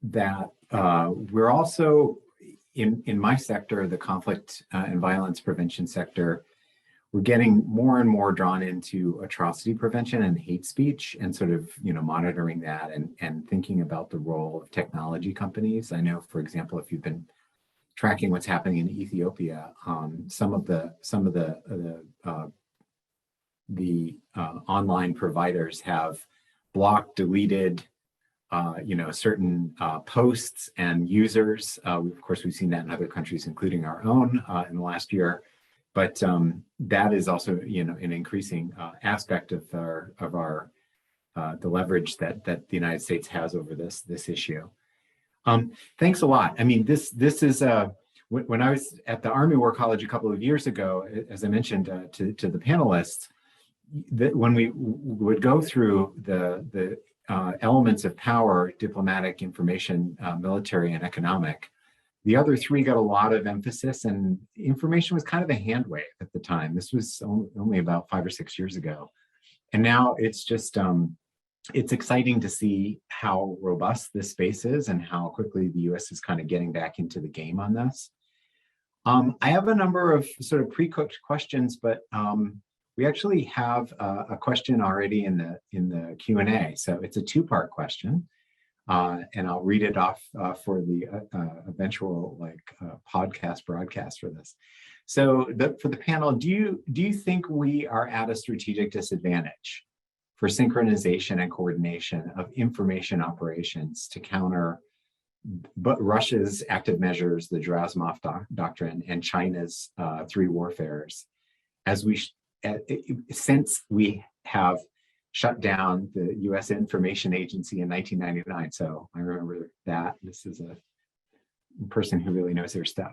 that we're also, in my sector, the conflict and violence prevention sector, we're getting more and more drawn into atrocity prevention and hate speech, and sort of, monitoring that and thinking about the role of technology companies. I know, for example, if you've been tracking what's happening in Ethiopia, some of the online providers have blocked, deleted, certain posts and users. Of course, we've seen that in other countries, including our own, in the last year. But that is also, an increasing aspect of the leverage that the United States has over this issue. Thanks a lot. I mean, this is when I was at the Army War College a couple of years ago, as I mentioned to the panelists, that when we would go through the elements of power: diplomatic, information, military, and economic. The other three got a lot of emphasis, and information was kind of a hand wave at the time. This was only about 5 or 6 years ago. And now it's just, it's exciting to see how robust this space is and how quickly the US is kind of getting back into the game on this. I have a number of sort of pre-cooked questions, but we actually have a question already in the Q&A. So it's a two-part question. And I'll read it off for the eventual podcast broadcast for this. So for the panel, do you think we are at a strategic disadvantage for synchronization and coordination of information operations to counter Russia's active measures, the Gerasimov doctrine, and China's three warfares, since we have shut down the U.S. Information Agency in 1999? So I remember that. This is a person who really knows their stuff.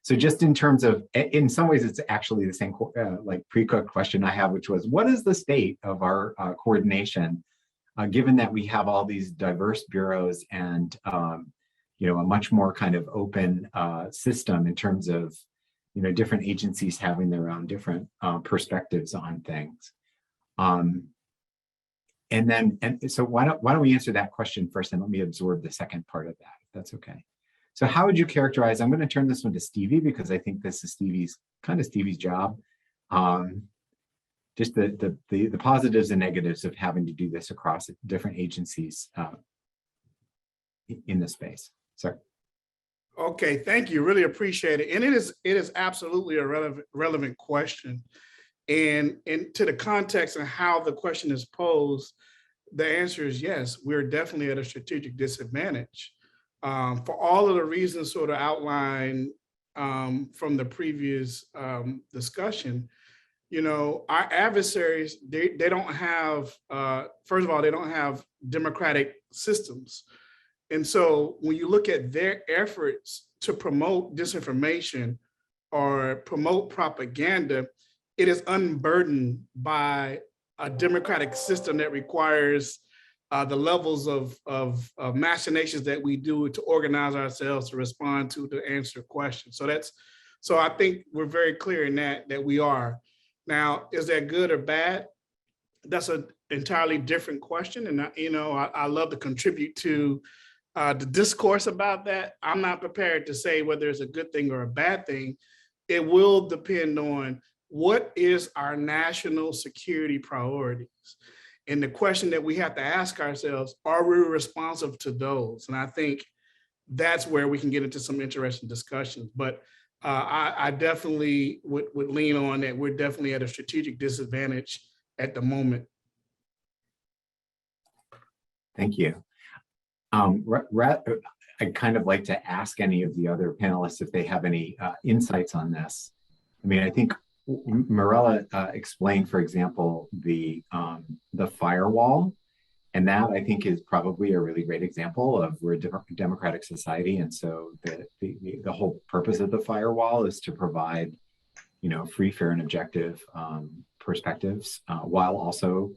So just in terms of, in some ways, it's actually the same pre-cooked question I have, which was, what is the state of our coordination, given that we have all these diverse bureaus and a much more kind of open system in terms of different agencies having their own different perspectives on things. So why don't we answer that question first, and let me absorb the second part of that, if that's okay. So how would you characterize, I'm going to turn this one to Stevie, because I think this is Stevie's job. Just the positives and negatives of having to do this across different agencies in this space. Sorry. Okay, thank you. Really appreciate it. And it is absolutely a relevant question. And to the context and how the question is posed, the answer is yes, we're definitely at a strategic disadvantage. For all of the reasons sort of outlined from the previous discussion, our adversaries, they don't have, first of all, they don't have democratic systems. And so when you look at their efforts to promote disinformation or promote propaganda, it is unburdened by a democratic system that requires the levels of machinations that we do to organize ourselves to respond to answer questions. So I think we're very clear in that we are. Now, is that good or bad? That's an entirely different question. And I love to contribute to the discourse about that. I'm not prepared to say whether it's a good thing or a bad thing. It will depend on what is our national security priorities. And the question that we have to ask ourselves, are we responsive to those? And I think that's where we can get into some interesting discussions. But I definitely would lean on that we're definitely at a strategic disadvantage at the moment. Thank you. I'd kind of like to ask any of the other panelists if they have any insights on this. I mean, I think Mirela explained, for example, the firewall, and that I think is probably a really great example of we're a democratic society, and so the whole purpose of the firewall is to provide, free, fair, and objective perspectives, while also,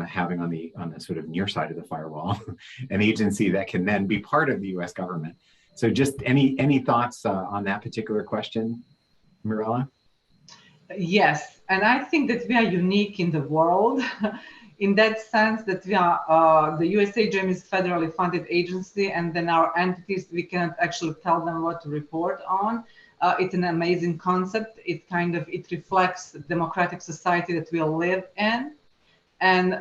having on the sort of near side of the firewall an agency that can then be part of the U.S. government. So, just any thoughts on that particular question, Mirela? Yes, and I think that we are unique in the world in that sense that we are, the USAID is federally funded agency, and then our entities, we cannot actually tell them what to report on. It's an amazing concept. It reflects the democratic society that we live in. And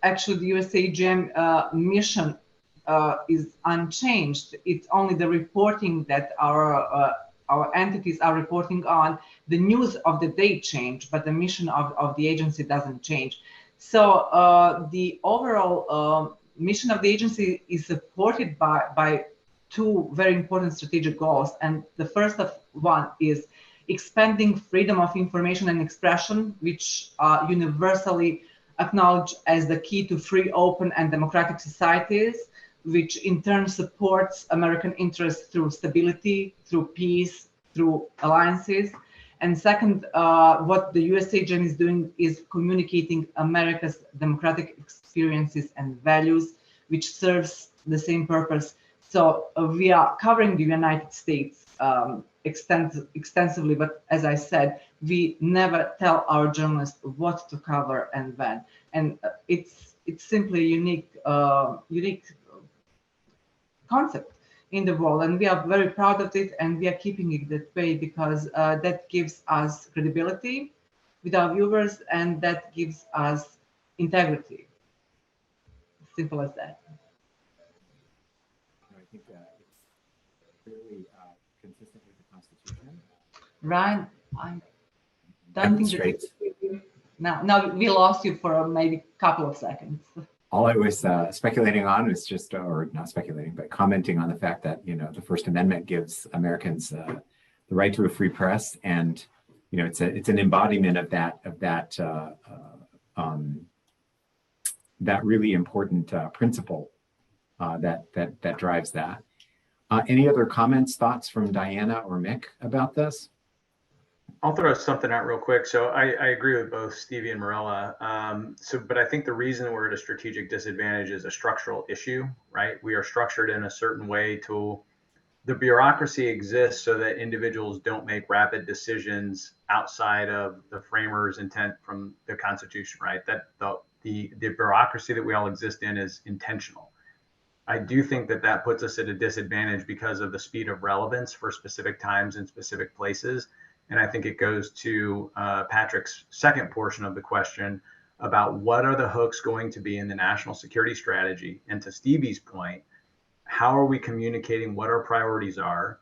actually the USAID mission is unchanged. It's only the reporting that our entities are reporting on. The news of the day change, but the mission of the agency doesn't change. So the overall mission of the agency is supported by two very important strategic goals. And the first one is expanding freedom of information and expression, which are universally acknowledged as the key to free, open, and democratic societies, which in turn supports American interests through stability, through peace, through alliances. And second, what the USAID is doing is communicating America's democratic experiences and values, which serves the same purpose. So we are covering the United States extensively, but as I said, we never tell our journalists what to cover and when. And it's simply a unique concept in the world, and we are very proud of it, and we are keeping it that way because that gives us credibility with our viewers, and that gives us integrity. Simple as that. think it's clearly consistent with the Constitution. Ryan, I don't think Straight. no, we lost you for maybe a couple of seconds. All I was speculating on was just, or not speculating, but commenting on the fact that, the First Amendment gives Americans the right to a free press, and it's an embodiment of that really important principle that drives that. Any other comments, thoughts from Diana or Mick about this? I'll throw something out real quick. So I agree with both Stevie and Mirela. But I think the reason we're at a strategic disadvantage is a structural issue, right? We are structured in a certain way to, the bureaucracy exists so that individuals don't make rapid decisions outside of the framers' intent from the Constitution, right? That the bureaucracy that we all exist in is intentional. I do think that puts us at a disadvantage because of the speed of relevance for specific times and specific places. And I think it goes to Patrick's second portion of the question about what are the hooks going to be in the national security strategy? And to Stevie's point, how are we communicating what our priorities are?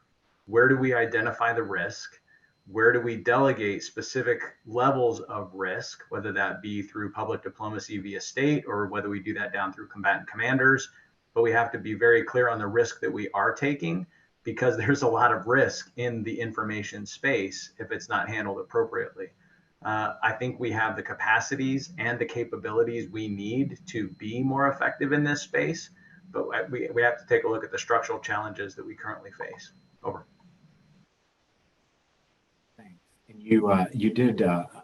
Where do we identify the risk? Where do we delegate specific levels of risk, whether that be through public diplomacy via state or whether we do that down through combatant commanders? But we have to be very clear on the risk that we are taking, because there's a lot of risk in the information space if it's not handled appropriately. I think we have the capacities and the capabilities we need to be more effective in this space, but we have to take a look at the structural challenges that we currently face. Over. Thanks. And you did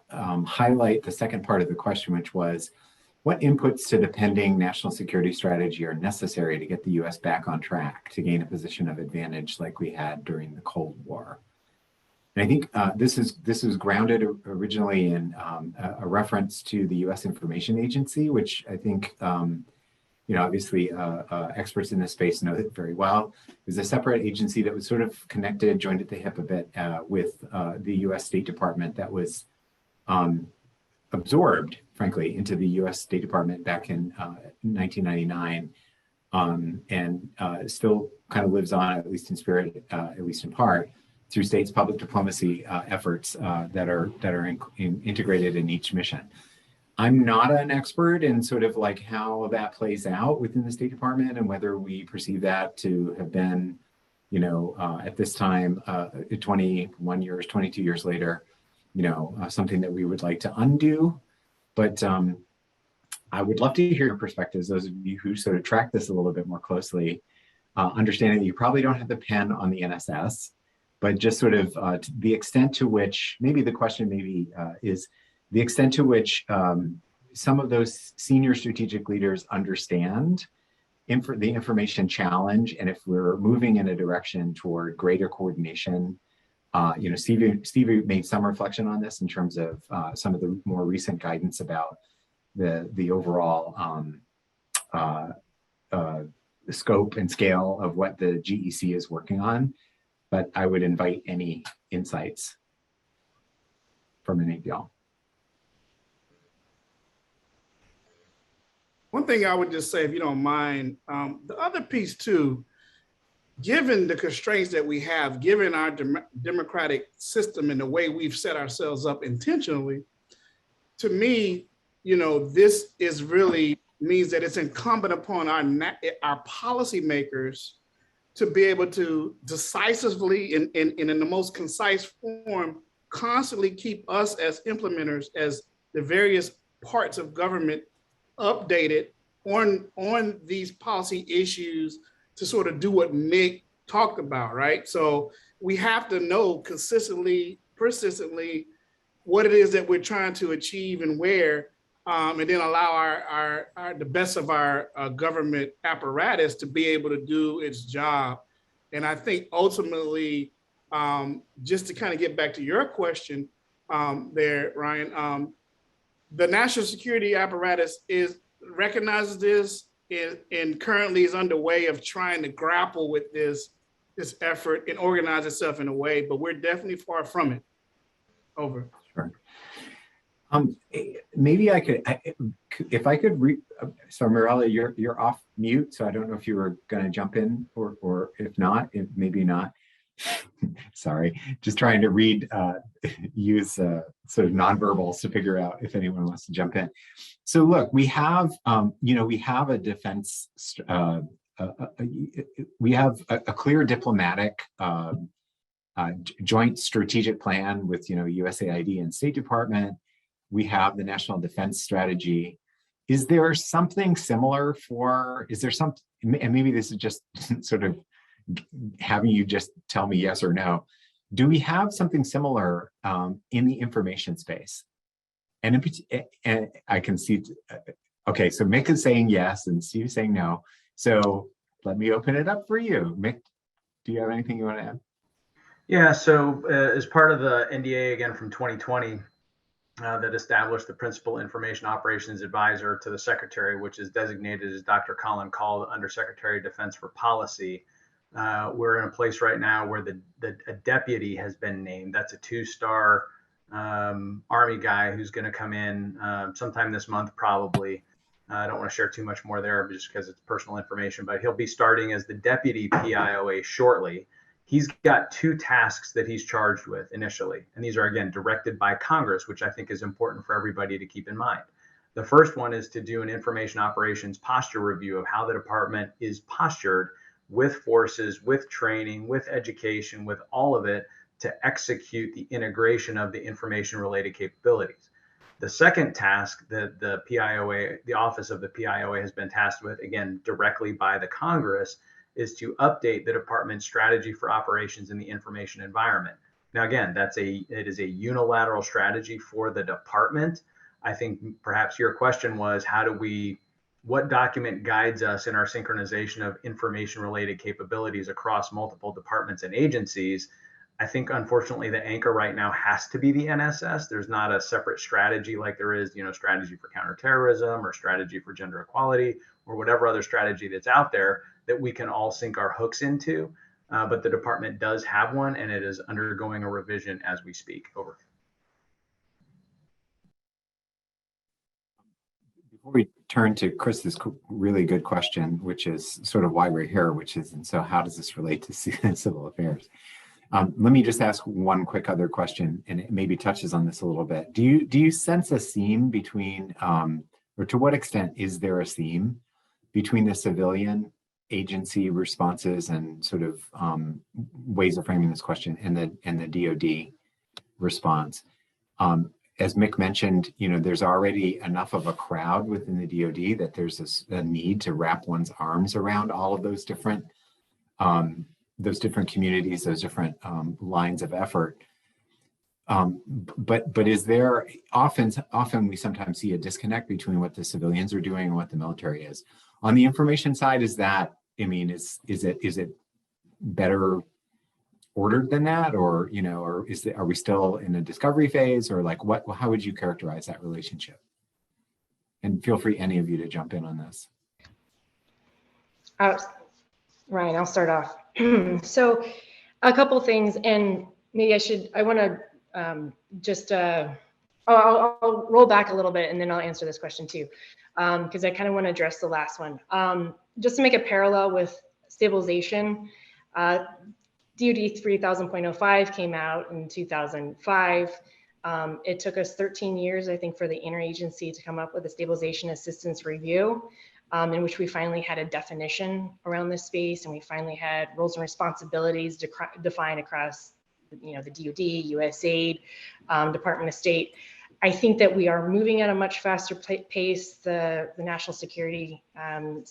highlight the second part of the question, which was, what inputs to the pending national security strategy are necessary to get the U.S. back on track to gain a position of advantage like we had during the Cold War? And I think this is grounded originally in a reference to the U.S. Information Agency, which I think, obviously experts in this space know it very well. It was a separate agency that was sort of connected, joined at the hip a bit with the U.S. State Department, that was absorbed, frankly, into the U.S. State Department back in 1999, and still kind of lives on, at least in spirit, at least in part, through states' public diplomacy efforts that are integrated in each mission. I'm not an expert in sort of like how that plays out within the State Department and whether we perceive that to have been, at this time, 21 years, 22 years later, something that we would like to undo. But I would love to hear your perspectives, those of you who sort of track this a little bit more closely, understanding that you probably don't have the pen on the NSS, but just sort of the extent to which, maybe the question is the extent to which some of those senior strategic leaders understand the information challenge, and if we're moving in a direction toward greater coordination. Stevie made some reflection on this in terms of some of the more recent guidance about the overall scope and scale of what the GEC is working on. But I would invite any insights from any of y'all. One thing I would just say, if you don't mind, the other piece too, given the constraints that we have, given our democratic system and the way we've set ourselves up intentionally, to me, this is really means that it's incumbent upon our policymakers to be able to decisively and in the most concise form, constantly keep us as implementers, as the various parts of government, updated on these policy issues, to sort of do what Mick talked about, right? So we have to know consistently, persistently, what it is that we're trying to achieve and where, and then allow our the best of our government apparatus to be able to do its job. And I think ultimately, just to kind of get back to your question there, Ryan, the national security apparatus recognizes this and currently is underway of trying to grapple with this effort and organize itself in a way, but we're definitely far from it. Over. Sure. Maybe I could, if I could so Mirela, you're off mute, so I don't know if you were going to jump in or if not, maybe not. Sorry, just trying to use sort of nonverbals to figure out if anyone wants to jump in. So look, we have, we have a defense, we have a clear diplomatic joint strategic plan with, USAID and State Department. We have the National Defense Strategy. Is there something similar is there some, and maybe this is just sort of having you just tell me yes or no. Do we have something similar in the information space? And I can see, okay, so Mick is saying yes and Steve is saying no. So let me open it up for you. Mick, do you have anything you want to add? Yeah, so as part of the NDA, again, from 2020, that established the Principal Information Operations Advisor to the Secretary, which is designated as Dr. Colin Call, Undersecretary of Defense for Policy. We're in a place right now where a deputy has been named. That's a 2-star Army guy who's going to come in sometime this month, probably. I don't want to share too much more there just because it's personal information, but he'll be starting as the deputy PIOA shortly. He's got 2 tasks that he's charged with initially, and these are, again, directed by Congress, which I think is important for everybody to keep in mind. The first one is to do an information operations posture review of how the department is postured with forces, with training, with education, with all of it to execute the integration of the information-related capabilities. The second task that the PIOA, the Office of the PIOA, has been tasked with, again, directly by the Congress, is to update the department's strategy for operations in the information environment. Now, again, it is a unilateral strategy for the department. I think perhaps your question was, what document guides us in our synchronization of information-related capabilities across multiple departments and agencies? I think, unfortunately, the anchor right now has to be the NSS. There's not a separate strategy like there is, strategy for counterterrorism or strategy for gender equality or whatever other strategy that's out there that we can all sink our hooks into. But the department does have one, and it is undergoing a revision as we speak. Over. Before we turn to Chris's really good question, which is sort of why we're here, and so how does this relate to civil affairs? Let me just ask one quick other question, and it maybe touches on this a little bit. Do you sense a theme between, or to what extent is there a theme between the civilian agency responses and sort of ways of framing this question and the DoD response? As Mick mentioned, there's already enough of a crowd within the DoD that there's a need to wrap one's arms around all of those different communities, those different lines of effort. But is there often we sometimes see a disconnect between what the civilians are doing and what the military is. On the information side, is it better ordered than that, or are we still in a discovery phase, or how would you characterize that relationship? And feel free, any of you, to jump in on this. Ryan, I'll start off. So a couple things, and maybe I want to I'll roll back a little bit and then I'll answer this question too, because I kind of want to address the last one. Just to make a parallel with stabilization, DoD 3000.05 came out in 2005. It took us 13 years, I think, for the interagency to come up with a stabilization assistance review, in which we finally had a definition around this space, and we finally had roles and responsibilities defined across, the DoD, USAID, Department of State. I think that we are moving at a much faster pace. The national security, the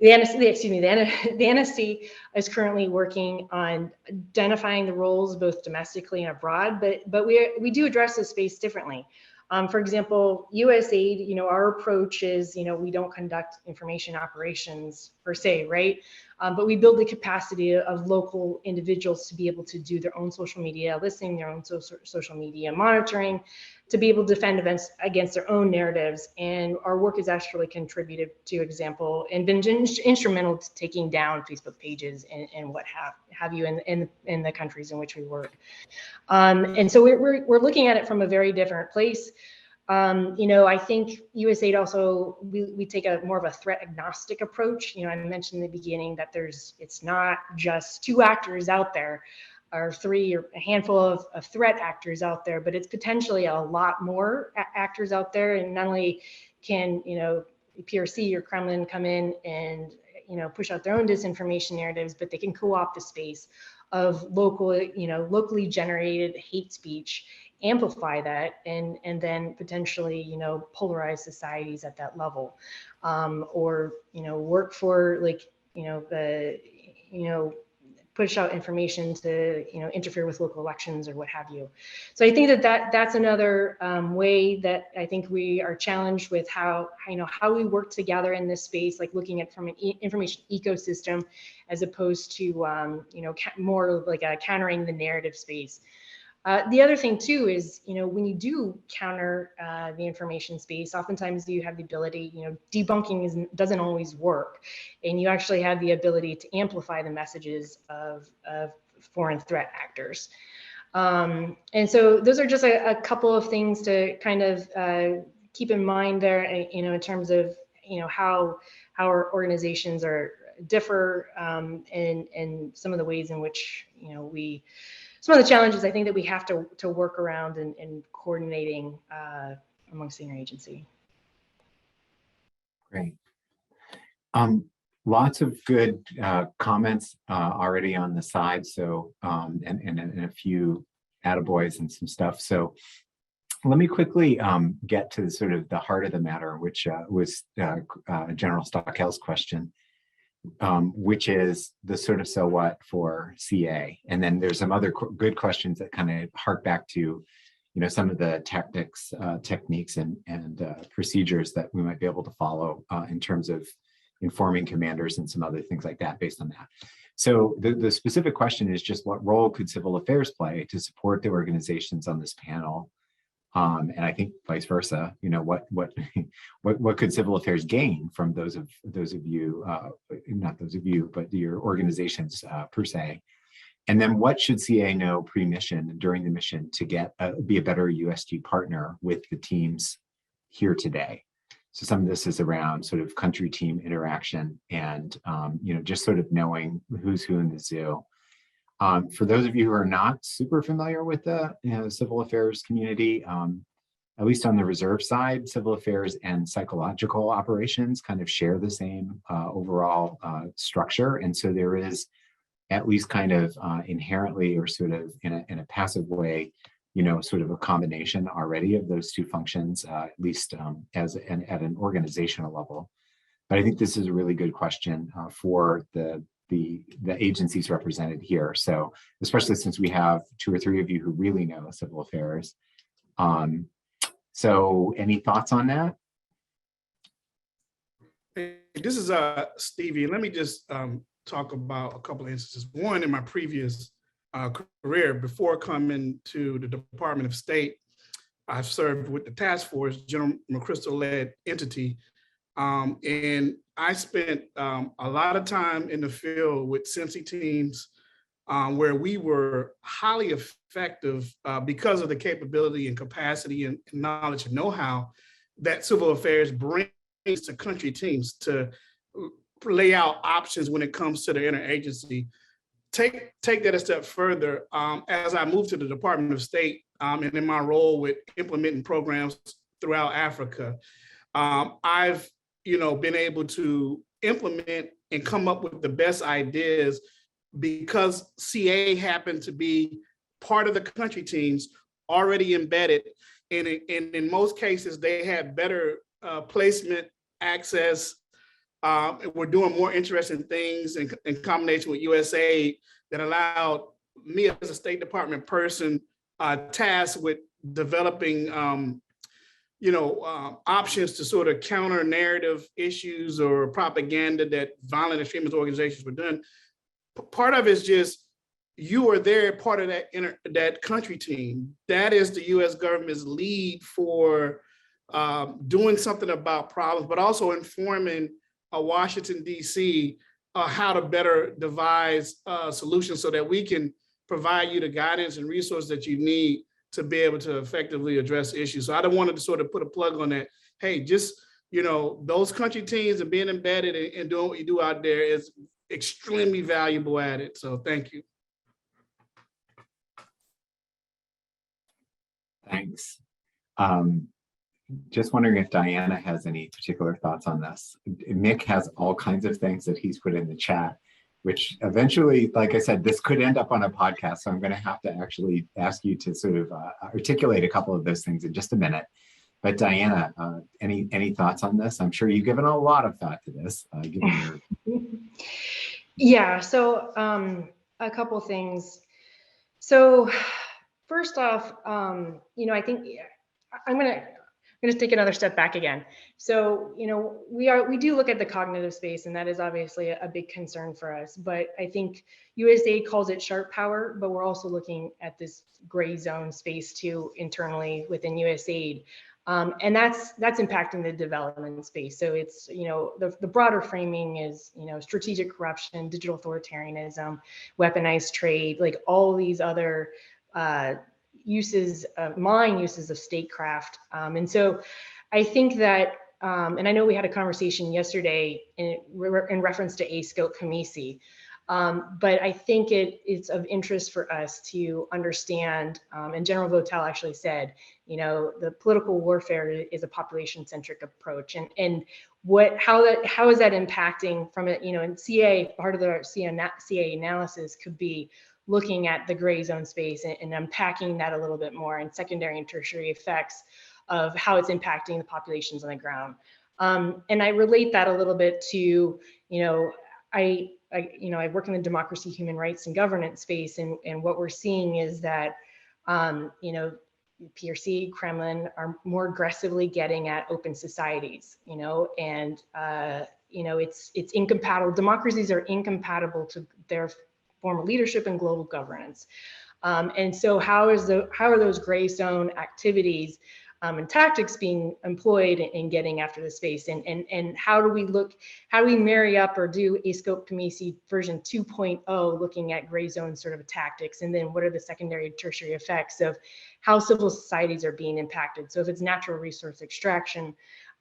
NSC is currently working on identifying the roles both domestically and abroad, but we do address this space differently. For example, USAID, our approach is, we don't conduct information operations per se, right? But we build the capacity of local individuals to be able to do their own social media listening, their own social media monitoring, to be able to defend events against their own narratives. And our work has actually contributed to example and been instrumental to taking down Facebook pages and what have you in the countries in which we work. And so we're looking at it from a very different place. I think USAID also, we take a more of a threat agnostic approach. I mentioned in the beginning that it's not just 2 actors out there or 3 or a handful of threat actors out there, but it's potentially a lot more actors out there. And not only can, PRC or Kremlin come in and, push out their own disinformation narratives, but they can co-opt the space of locally generated hate speech, amplify that, and then potentially, polarize societies at that level, or, work for push out information to, interfere with local elections or what have you. So I think that's another way that I think we are challenged with how we work together in this space, like looking at from an information ecosystem, as opposed to, more like countering the narrative space. The other thing too is, when you do counter the information space, oftentimes you have the ability, debunking doesn't always work, and you actually have the ability to amplify the messages of foreign threat actors. And so those are just a couple of things to kind of keep in mind there, in terms of, how our organizations differ, and some of the ways in which, some of the challenges I think that we have to work around and coordinating amongst the interagency. Great. Lots of good comments already on the side. So, and a few attaboys and some stuff. So let me quickly get to sort of the heart of the matter, which was General Stockel's question. Which is the sort of so what for CA. And then there's some other good questions that kind of hark back to, some of the techniques and procedures that we might be able to follow in terms of informing commanders and some other things like that based on that. So the specific question is just what role could civil affairs play to support the organizations on this panel? And I think vice versa, what could civil affairs gain from those of you, not those of you, but your organizations per se? And then what should CA know pre-mission and during the mission to be a better USG partner with the teams here today? So some of this is around sort of country team interaction and, just sort of knowing who's who in the zoo. For those of you who are not super familiar with the civil affairs community, at least on the reserve side, civil affairs and psychological operations kind of share the same overall structure. And so there is at least kind of inherently or sort of in a passive way, sort of a combination already of those 2 functions, at least at an organizational level. But I think this is a really good question for the agencies represented here. So especially since we have 2 or 3 of you who really know civil affairs. So any thoughts on that? Hey, this is Stevie. Let me just talk about a couple of instances. One, in my previous career, before coming to the Department of State, I've served with the task force, General McChrystal-led entity. And I spent a lot of time in the field with Sensi teams where we were highly effective because of the capability and capacity and knowledge and know-how that civil affairs brings to country teams to lay out options when it comes to the interagency. Take that a step further. As I moved to the Department of State and in my role with implementing programs throughout Africa, I've been able to implement and come up with the best ideas because CA happened to be part of the country teams already embedded. And in most cases, they had better placement access. We're doing more interesting things in combination with USAID that allowed me as a State Department person tasked with developing options to sort of counter narrative issues or propaganda that violent extremist organizations were doing. Part of it is just you are there part of that country team. That is the U.S. government's lead for doing something about problems, but also informing Washington, D.C. How to better devise solutions so that we can provide you the guidance and resources that you need to be able to effectively address issues. So I don't want to sort of put a plug on that. Hey, just, those country teams and being embedded and doing what you do out there is extremely valuable at it. So thank you. Thanks. Just wondering if Diana has any particular thoughts on this. Mick has all kinds of things that he's put in the chat, which eventually, like I said, this could end up on a podcast. So I'm going to have to actually ask you to sort of articulate a couple of those things in just a minute. But Diana, any thoughts on this? I'm sure you've given a lot of thought to this. Given your... Yeah, so a couple things. So first off, I think I'm going to take another step back again. So, we do look at the cognitive space, and that is obviously a big concern for us. But I think USAID calls it sharp power, but we're also looking at this gray zone space too internally within USAID. And that's impacting the development space. So it's, the broader framing is, strategic corruption, digital authoritarianism, weaponized trade, like all these other malign uses of statecraft. And so I think that, and I know we had a conversation yesterday in reference to A-scope PMISI, but I think it's of interest for us to understand, and General Votel actually said, the political warfare is a population-centric approach, and how is that impacting from it, and CA, part of the CA analysis could be looking at the gray zone space and unpacking that a little bit more, and secondary and tertiary effects of how it's impacting the populations on the ground. And I relate that a little bit to, I work in the democracy, human rights, and governance space, and what we're seeing is that, PRC, Kremlin are more aggressively getting at open societies, and it's incompatible. Democracies are incompatible to their form of leadership and global governance. And so how are those gray zone activities and tactics being employed in getting after the space, and how do we marry up or do A-scope PMISI version 2.0 looking at gray zone sort of tactics, and then what are the secondary and tertiary effects of how civil societies are being impacted? So if it's natural resource extraction,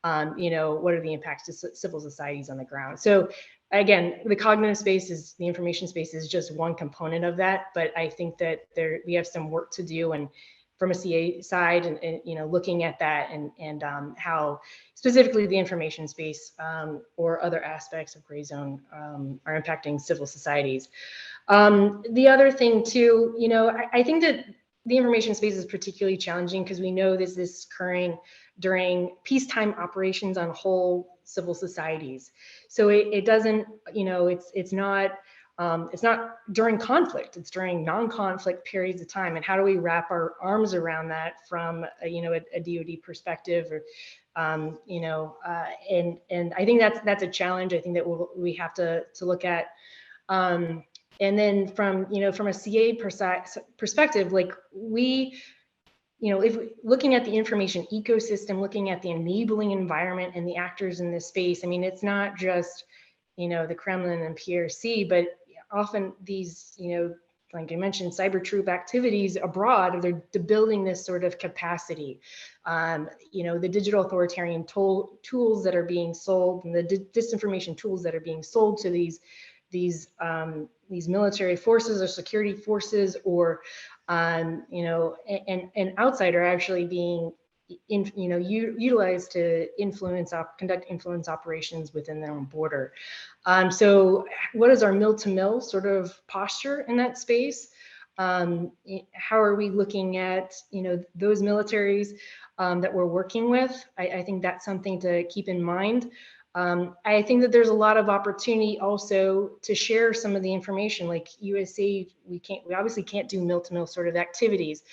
what are the impacts to civil societies on the ground? So again, the cognitive space the information space is just one component of that, but I think that we have some work to do, and from a CA side, and looking at that and how specifically the information space or other aspects of gray zone are impacting civil societies. The other thing too, I think that the information space is particularly challenging because we know this is occurring during peacetime operations on whole civil societies. So it doesn't, it's not during conflict, it's during non-conflict periods of time. And how do we wrap our arms around that from a DoD perspective, or and I think that's a challenge. I think that we have to look at. And then from a CA perspective, like if looking at the information ecosystem, looking at the enabling environment and the actors in this space, I mean, it's not just the Kremlin and PRC, but often these, like I mentioned, cyber troop activities abroad, they're building this sort of capacity. The digital authoritarian tools that are being sold, and the disinformation tools that are being sold to these military forces or security forces, or and outside, are actually being utilized to conduct influence operations within their own border. So what is our mill-to-mill sort of posture in that space? How are we looking at those militaries that we're working with? I think that's something to keep in mind. I think that there's a lot of opportunity also to share some of the information. Like USAID, we obviously can't do mill-to-mill sort of activities.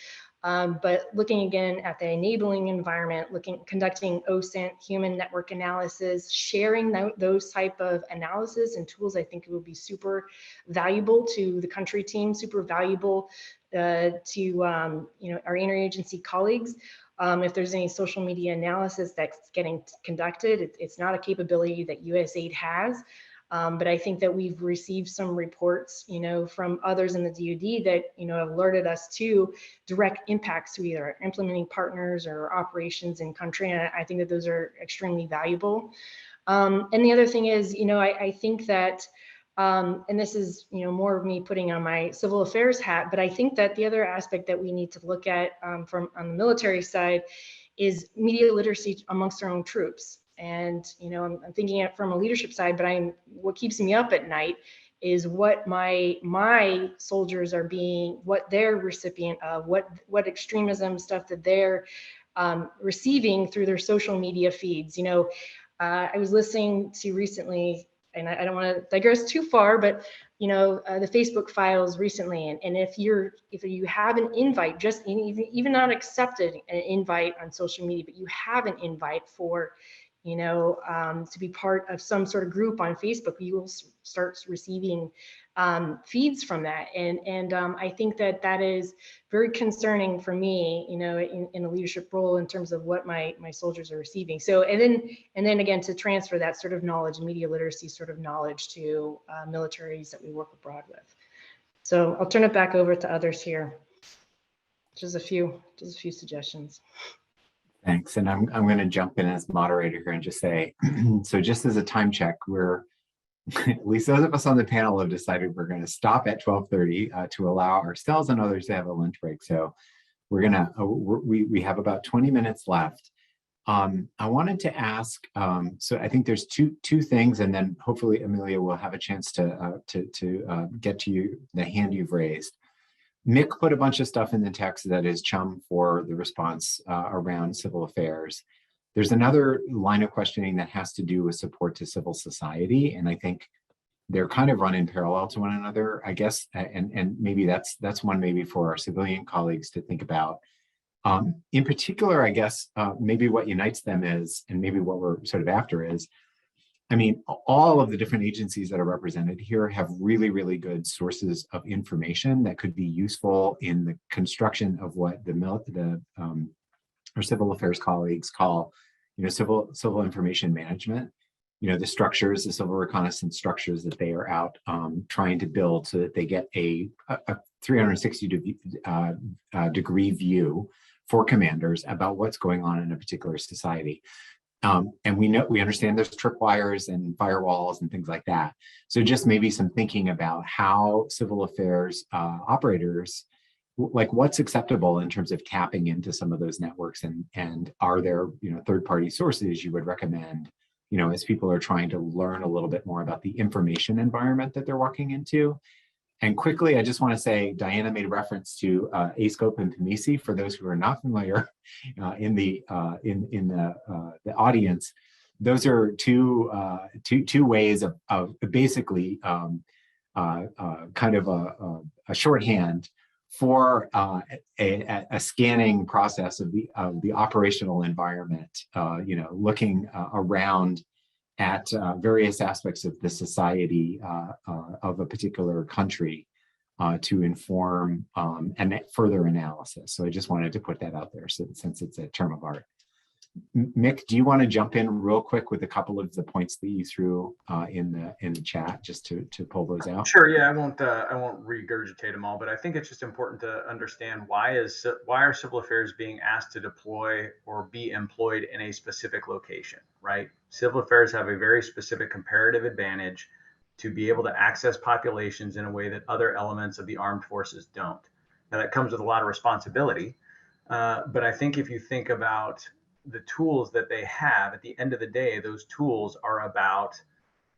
But looking again at the enabling environment, conducting OSINT, human network analysis, sharing those type of analysis and tools, I think it would be super valuable to the country team, super valuable to our interagency colleagues. If there's any social media analysis that's getting conducted, it's not a capability that USAID has. But I think that we've received some reports, from others in the DoD that, have alerted us to direct impacts to either implementing partners or operations in country. And I think that those are extremely valuable. And the other thing is, I think that, and this is, more of me putting on my civil affairs hat, but I think that the other aspect that we need to look at on the military side is media literacy amongst our own troops. And, I'm thinking it from a leadership side, but what keeps me up at night is what my soldiers are being, what they're recipient of, what extremism stuff that they're receiving through their social media feeds. I was listening to recently, and I don't want to digress too far, but the Facebook files recently, and if you have an invite, just even not accepted an invite on social media, but you have an invite for to be part of some sort of group on Facebook, you will start receiving feeds from that. And I think that is very concerning for me, in a leadership role in terms of what my soldiers are receiving. So, and then again, to transfer that sort of knowledge, media literacy sort of knowledge to militaries that we work abroad with. So I'll turn it back over to others here. Just a few suggestions. Thanks. And I'm going to jump in as moderator here and just say, so just as a time check, at least those of us on the panel have decided we're going to stop at 12:30 to allow ourselves and others to have a lunch break. So we're going to, we have about 20 minutes left. I wanted to ask, so I think there's two things, and then hopefully Emilia will have a chance to get to you, the hand you've raised. Mick put a bunch of stuff in the text that is chum for the response around civil affairs. There's another line of questioning that has to do with support to civil society, and I think they're kind of run in parallel to one another, I guess, and maybe that's one maybe for our civilian colleagues to think about. In particular, I guess, maybe what unites them is, and maybe what we're sort of after is, I mean, all of the different agencies that are represented here have really, really good sources of information that could be useful in the construction of what our civil affairs colleagues call, civil information management. The structures, the civil reconnaissance structures that they are out trying to build so that they get a 360-degree view for commanders about what's going on in a particular society. And we understand there's tripwires and firewalls and things like that. So just maybe some thinking about how civil affairs operators, like what's acceptable in terms of tapping into some of those networks, and are there third-party sources you would recommend, as people are trying to learn a little bit more about the information environment that they're walking into. And quickly, I just want to say, Diana made reference to ASCOPE and PMISI. For those who are not familiar in the audience, those are two ways of basically kind of a shorthand for a scanning process of the operational environment. Looking around at various aspects of the society of a particular country to inform and further analysis. So I just wanted to put that out there, since it's a term of art. Mick, do you want to jump in real quick with a couple of the points that you threw in the chat, just to pull those out? Sure. Yeah, I won't regurgitate them all, but I think it's just important to understand why are civil affairs being asked to deploy or be employed in a specific location, right? Civil affairs have a very specific comparative advantage to be able to access populations in a way that other elements of the armed forces don't. Now that comes with a lot of responsibility, but I think if you think about the tools that they have, at the end of the day, those tools are about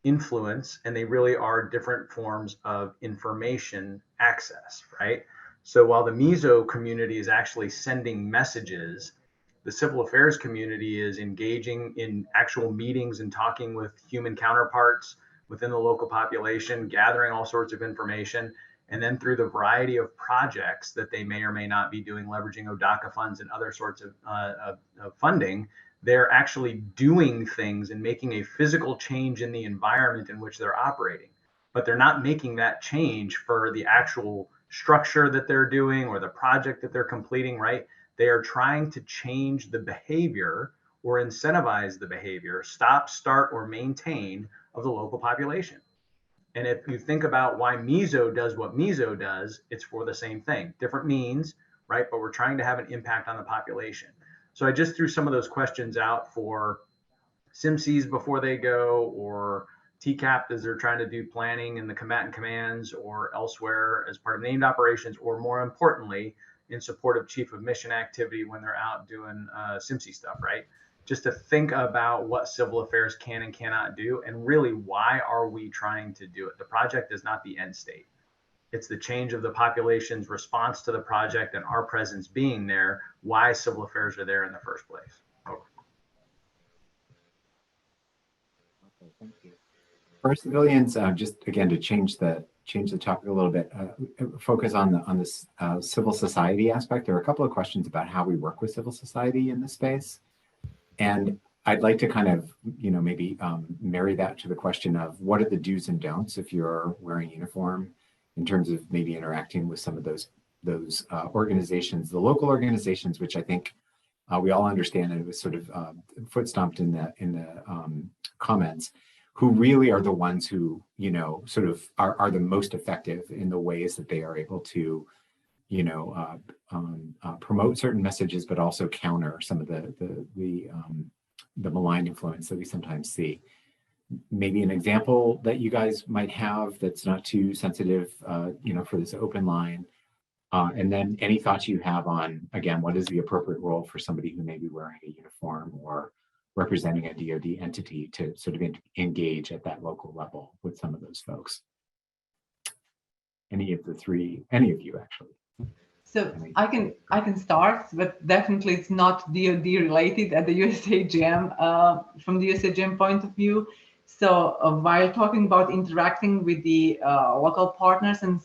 influence, and they really are different forms of information access, right? So while the MISO community is actually sending messages, the civil affairs community is engaging in actual meetings and talking with human counterparts within the local population, gathering all sorts of information. And then through the variety of projects that they may or may not be doing, leveraging ODACA funds and other sorts of funding, they're actually doing things and making a physical change in the environment in which they're operating. But they're not making that change for the actual structure that they're doing or the project that they're completing, right? They are trying to change the behavior or incentivize the behavior, stop, start, or maintain of the local population. And if you think about why MISO does what MISO does, it's for the same thing, different means, right? But we're trying to have an impact on the population. So I just threw some of those questions out for SIMCs before they go, or TCAP as they're trying to do planning in the combatant commands or elsewhere as part of named operations, or more importantly, in support of chief of mission activity when they're out doing SIMC stuff, right? Just to think about what civil affairs can and cannot do, and really why are we trying to do it? The project is not the end state. It's the change of the population's response to the project and our presence being there, why civil affairs are there in the first place. Over. Okay, thank you. For civilians, just again to change the topic a little bit, focus on this civil society aspect. There are a couple of questions about how we work with civil society in this space. And I'd like to kind of, maybe marry that to the question of what are the do's and don'ts if you're wearing uniform in terms of maybe interacting with some of those organizations, the local organizations, which I think we all understand, and it was sort of foot stomped in the comments, who really are the ones who, sort of are the most effective in the ways that they are able to promote certain messages, but also counter some of the malign influence that we sometimes see. Maybe an example that you guys might have that's not too sensitive, for this open line. And then any thoughts you have on, again, what is the appropriate role for somebody who may be wearing a uniform or representing a DoD entity to sort of engage at that local level with some of those folks? Any of you actually. So I can start, but definitely it's not DoD related at the USAGM from the USAGM point of view. So while talking about interacting with the local partners and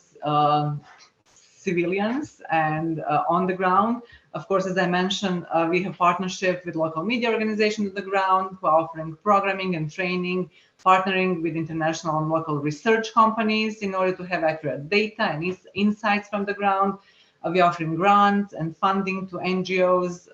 civilians and on the ground, of course, as I mentioned, we have partnership with local media organizations on the ground who are offering programming and training, partnering with international and local research companies in order to have accurate data and insights from the ground. We're offering grants and funding to NGOs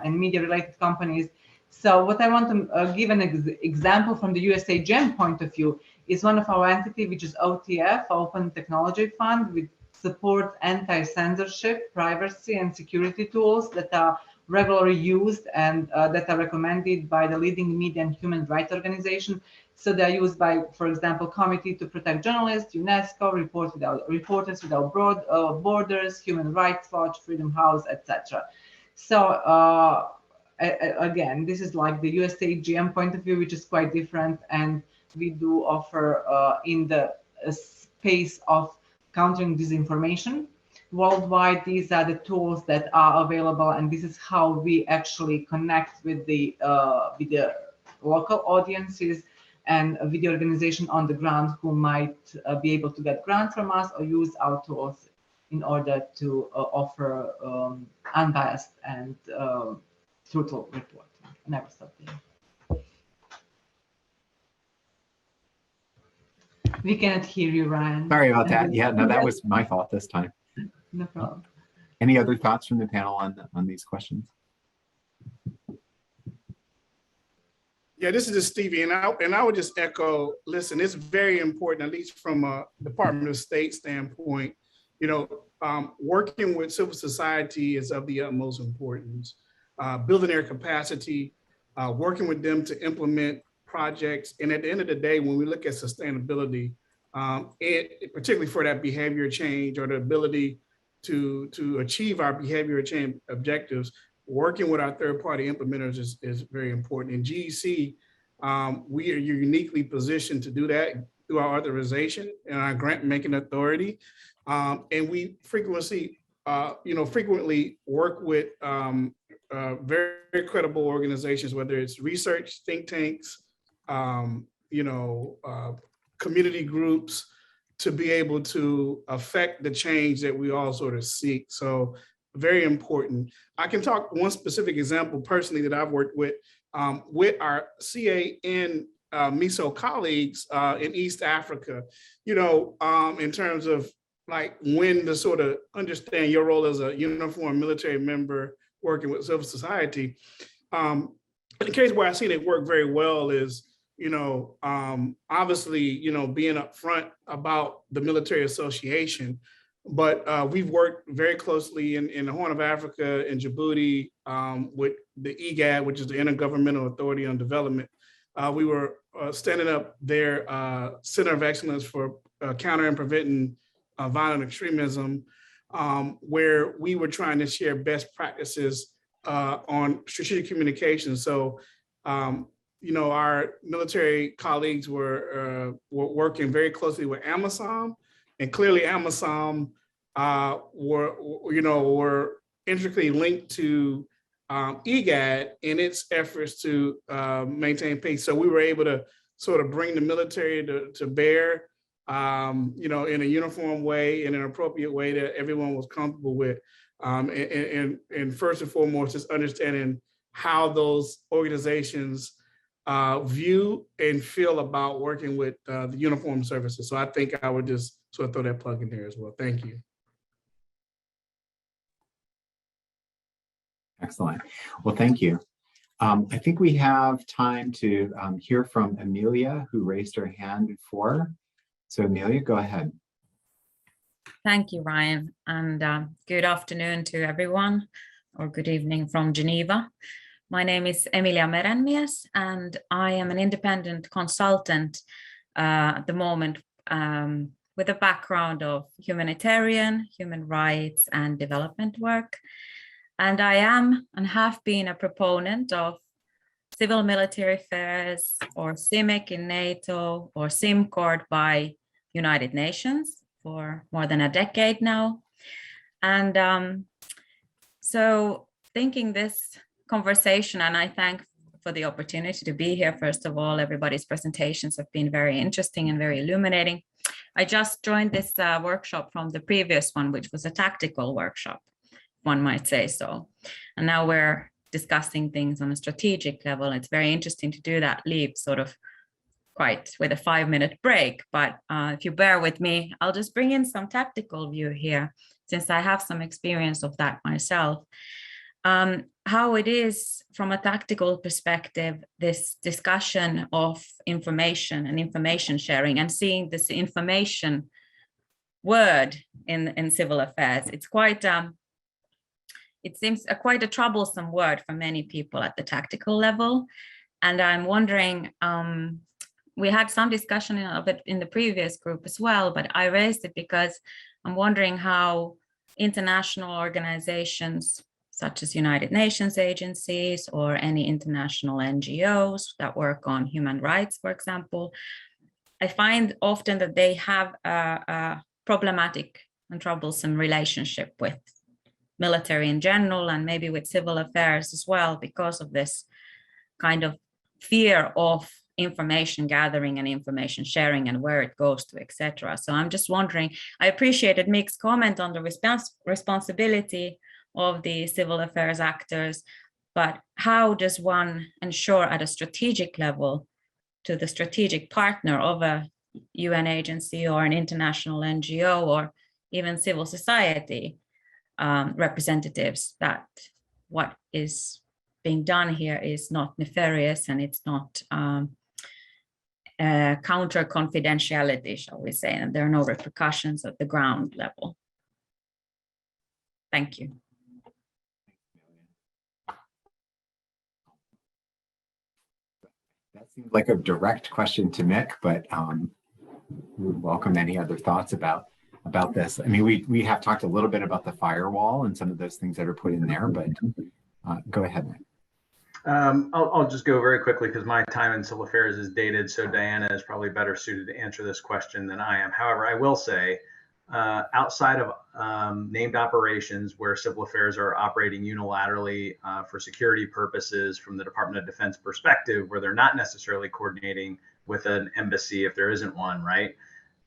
and media-related companies. So what I want to give an example from the USAGM point of view is one of our entities, which is OTF, Open Technology Fund, with support anti-censorship, privacy, and security tools that are regularly used and that are recommended by the leading media and human rights organization. So they're used by, for example, Committee to Protect Journalists, UNESCO, Reporters Without Borders, Human Rights Watch, Freedom House, etc. So again, this is like the USAGM point of view, which is quite different, and we do offer in the space of countering disinformation worldwide. These are the tools that are available, and this is how we actually connect with the local audiences and with the organization on the ground who might be able to get grants from us or use our tools in order to offer unbiased and truthful reporting. Never stop there. We cannot hear you, Ryan. Sorry about that. Yeah, no, that was my fault this time. No problem. Any other thoughts from the panel on these questions? Yeah, this is Stevie, and I would just echo, listen, it's very important, at least from a Department of State standpoint, working with civil society is of the utmost importance. Building their capacity, working with them to implement projects. And at the end of the day, when we look at sustainability, particularly for that behavior change or the ability to achieve our behavior change objectives, working with our third-party implementers is very important. In GEC, we are uniquely positioned to do that through our authorization and our grant-making authority. And we frequently work with very credible organizations, whether it's research, think tanks, community groups, to be able to affect the change that we all sort of seek. So very important. I can talk one specific example personally that I've worked with our CA and MISO colleagues in East Africa, in terms of like when to sort of understand your role as a uniformed military member working with civil society. The case where I've seen it work very well is, obviously, being upfront about the military association, but we've worked very closely in the Horn of Africa, in Djibouti, with the IGAD, which is the Intergovernmental Authority on Development. We were standing up their Center of Excellence for Counter and Preventing Violent Extremism, where we were trying to share best practices on strategic communication. So, our military colleagues were working very closely with AMISOM, and clearly AMISOM were intricately linked to IGAD in its efforts to maintain peace. So we were able to sort of bring the military to bear, in a uniform way, in an appropriate way that everyone was comfortable with. And first and foremost, just understanding how those organizations view and feel about working with the uniformed services. So I think I would just sort of throw that plug in there as well. Thank you. Excellent. Well, thank you. I think we have time to hear from Emilia, who raised her hand before. So Emilia, go ahead. Thank you, Ryan, and good afternoon to everyone, or good evening from Geneva. My name is Emilia Merenmias, and I am an independent consultant at the moment with a background of humanitarian, human rights, and development work. And I am and have been a proponent of civil military affairs, or CIMIC in NATO, or SIMCORD by United Nations for more than a decade now. And so thinking this conversation, and I thank for the opportunity to be here. First of all, everybody's presentations have been very interesting and very illuminating. I just joined this workshop from the previous one, which was a tactical workshop, one might say so. And now we're discussing things on a strategic level. It's very interesting to do that leap sort of quite with a 5-minute break. But if you bear with me, I'll just bring in some tactical view here, since I have some experience of that myself. How it is from a tactical perspective, this discussion of information and information sharing, and seeing this information word in civil affairs. It's quite, it seems quite a troublesome word for many people at the tactical level. And I'm wondering, we had some discussion of it in the previous group as well, but I raised it because I'm wondering how international organizations such as United Nations agencies or any international NGOs that work on human rights, for example, I find often that they have a problematic and troublesome relationship with military in general, and maybe with civil affairs as well, because of this kind of fear of information gathering and information sharing and where it goes to, etc. So I'm just wondering, I appreciated Mick's comment on the responsibility of the civil affairs actors, but how does one ensure at a strategic level to the strategic partner of a UN agency or an international NGO or even civil society representatives that what is being done here is not nefarious and it's not counter confidentiality, shall we say, and there are no repercussions at the ground level. Thank you. That seems like a direct question to Mick, but we would welcome any other thoughts about this. I mean, we have talked a little bit about the firewall and some of those things that are put in there, but go ahead, Mick. I'll just go very quickly because my time in civil affairs is dated, so Diana is probably better suited to answer this question than I am. However, I will say, outside of named operations where civil affairs are operating unilaterally for security purposes from the Department of Defense perspective, where they're not necessarily coordinating with an embassy if there isn't one, right?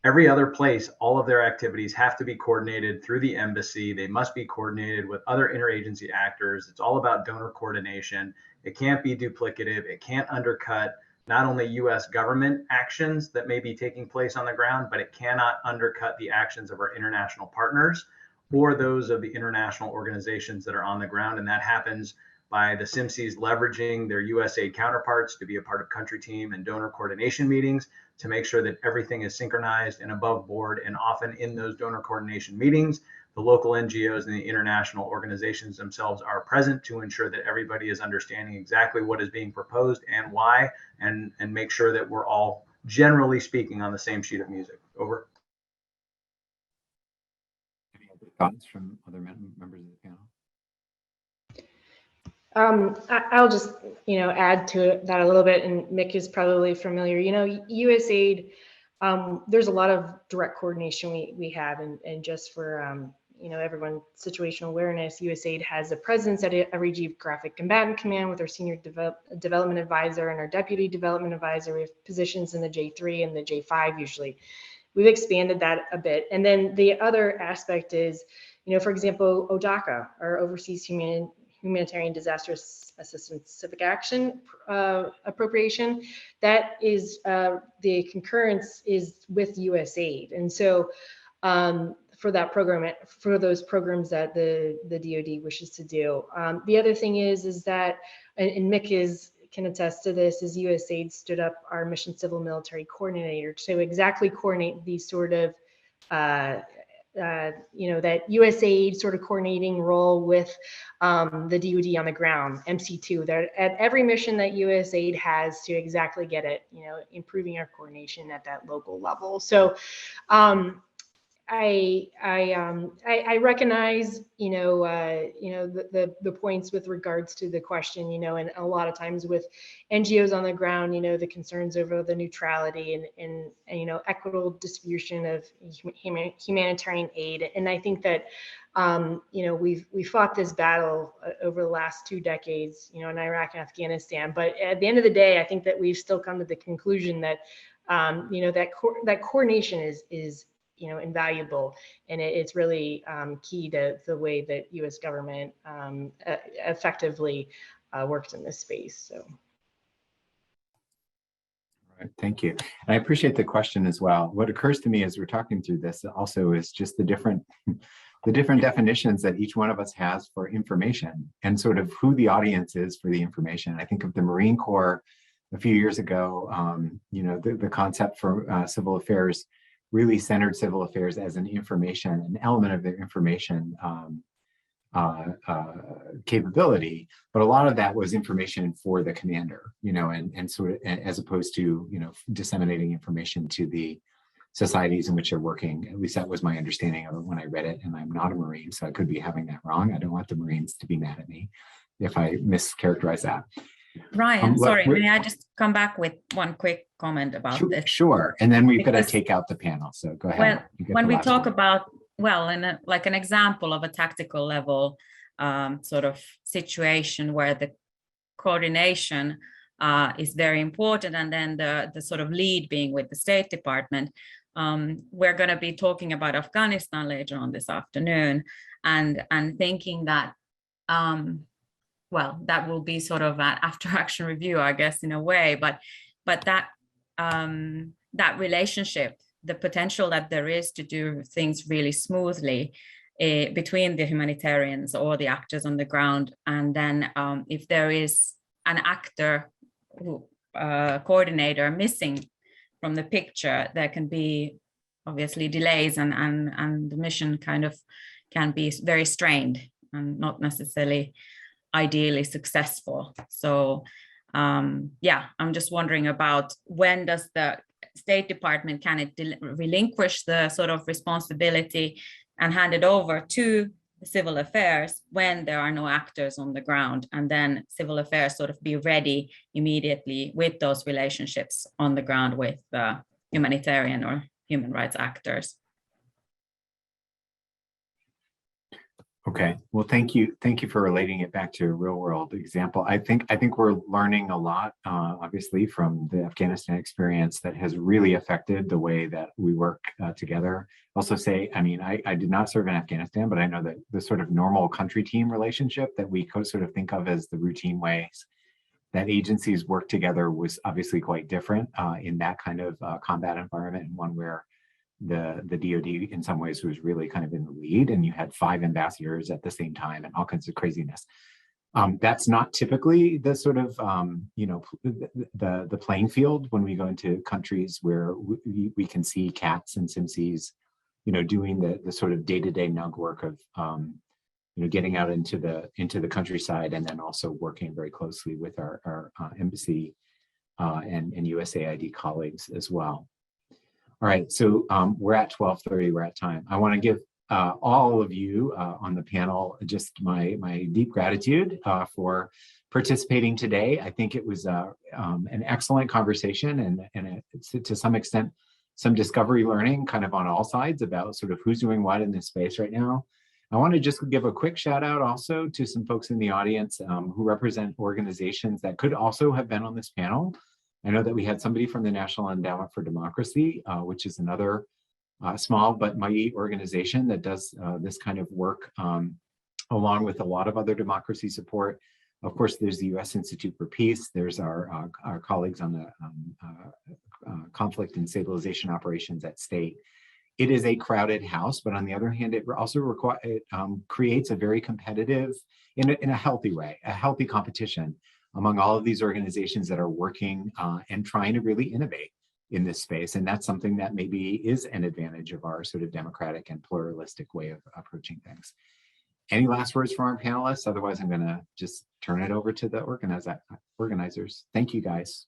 Every other place, all of their activities have to be coordinated through the embassy. They must be coordinated with other interagency actors. It's all about donor coordination. It can't be duplicative. It can't undercut not only US government actions that may be taking place on the ground, but it cannot undercut the actions of our international partners or those of the international organizations that are on the ground. And that happens by the SIMCs leveraging their USAID counterparts to be a part of country team and donor coordination meetings to make sure that everything is synchronized and above board. And often in those donor coordination meetings, the local NGOs and the international organizations themselves are present to ensure that everybody is understanding exactly what is being proposed and why, and make sure that we're all, generally speaking, on the same sheet of music. Over. Any other thoughts from other members of the panel? I'll just, add to that a little bit, and Mick is probably familiar. USAID, there's a lot of direct coordination we have, and just for everyone's situational awareness, USAID has a presence at every geographic combatant command with our senior development advisor and our deputy development advisor. We have positions in the J3 and the J5 usually. We've expanded that a bit, and then the other aspect is, for example, ODACA, our Overseas Humanitarian Disaster Assistance Civic Action appropriation, that is the concurrence is with USAID, and so for that program, for those programs that the DoD wishes to do. The other thing is that, and Mick can attest to this, is USAID stood up our Mission Civil Military Coordinator to exactly coordinate these sort of that USAID sort of coordinating role with the DoD on the ground, MC2, that at every mission that USAID has to exactly get it, improving our coordination at that local level. So I recognize, the points with regards to the question, and a lot of times with NGOs on the ground, the concerns over the neutrality and equitable distribution of humanitarian aid. And I think that, we fought this battle over the last 2 decades, in Iraq and Afghanistan. But at the end of the day, I think that we've still come to the conclusion that, that coordination is invaluable, and it's really key to the way that U.S. government effectively works in this space. So. All right, thank you. And I appreciate the question as well. What occurs to me as we're talking through this also is just the different definitions that each one of us has for information and sort of who the audience is for the information. I think of the Marine Corps a few years ago, the concept for civil affairs really centered civil affairs as an element of their information capability, but a lot of that was information for the commander, and sort of as opposed to, disseminating information to the societies in which they're working. At least that was my understanding of it when I read it, and I'm not a Marine, so I could be having that wrong. I don't want the Marines to be mad at me if I mischaracterize that. Ryan, sorry, may I just come back with one quick comment about this? Sure, and then we've got to take out the panel, so go ahead. Well, when we talk about, like an example of a tactical level sort of situation where the coordination is very important, and then the sort of lead being with the State Department, we're going to be talking about Afghanistan later on this afternoon, and thinking that that will be sort of an after-action review, I guess, in a way, but that that relationship, the potential that there is to do things really smoothly between the humanitarians or the actors on the ground, and then if there is an actor coordinator missing from the picture, there can be obviously delays, and the mission kind of can be very strained and not necessarily ideally successful. So I'm just wondering about when does the State Department, can it relinquish the sort of responsibility and hand it over to civil affairs when there are no actors on the ground, and then civil affairs sort of be ready immediately with those relationships on the ground with humanitarian or human rights actors. Okay, well, thank you for relating it back to a real world example. I think we're learning a lot, obviously, from the Afghanistan experience that has really affected the way that we work together. Also say, I mean, I did not serve in Afghanistan, but I know that the sort of normal country team relationship that we sort of think of as the routine ways that agencies work together was obviously quite different in that kind of combat environment, and one where the DoD in some ways was really kind of in the lead, and you had 5 ambassadors at the same time and all kinds of craziness. That's not typically the sort of the playing field when we go into countries where we can see CATs and SIMCs, doing the sort of day-to-day nug work of getting out into the countryside, and then also working very closely with our embassy and USAID colleagues as well. All right, so we're at 12:30, we're at time. I want to give all of you on the panel just my deep gratitude for participating today. I think it was an excellent conversation and to some extent, some discovery learning kind of on all sides about sort of who's doing what in this space right now. I want to just give a quick shout out also to some folks in the audience who represent organizations that could also have been on this panel. I know that we had somebody from the National Endowment for Democracy, which is another small but mighty organization that does this kind of work along with a lot of other democracy support. Of course, there's the U.S. Institute for Peace. There's our colleagues on the conflict and stabilization operations at state. It is a crowded house, but on the other hand, it also creates a very competitive, in a healthy way, a healthy competition among all of these organizations that are working and trying to really innovate in this space. And that's something that maybe is an advantage of our sort of democratic and pluralistic way of approaching things. Any last words from our panelists? Otherwise, I'm going to just turn it over to the organizers. Thank you, guys.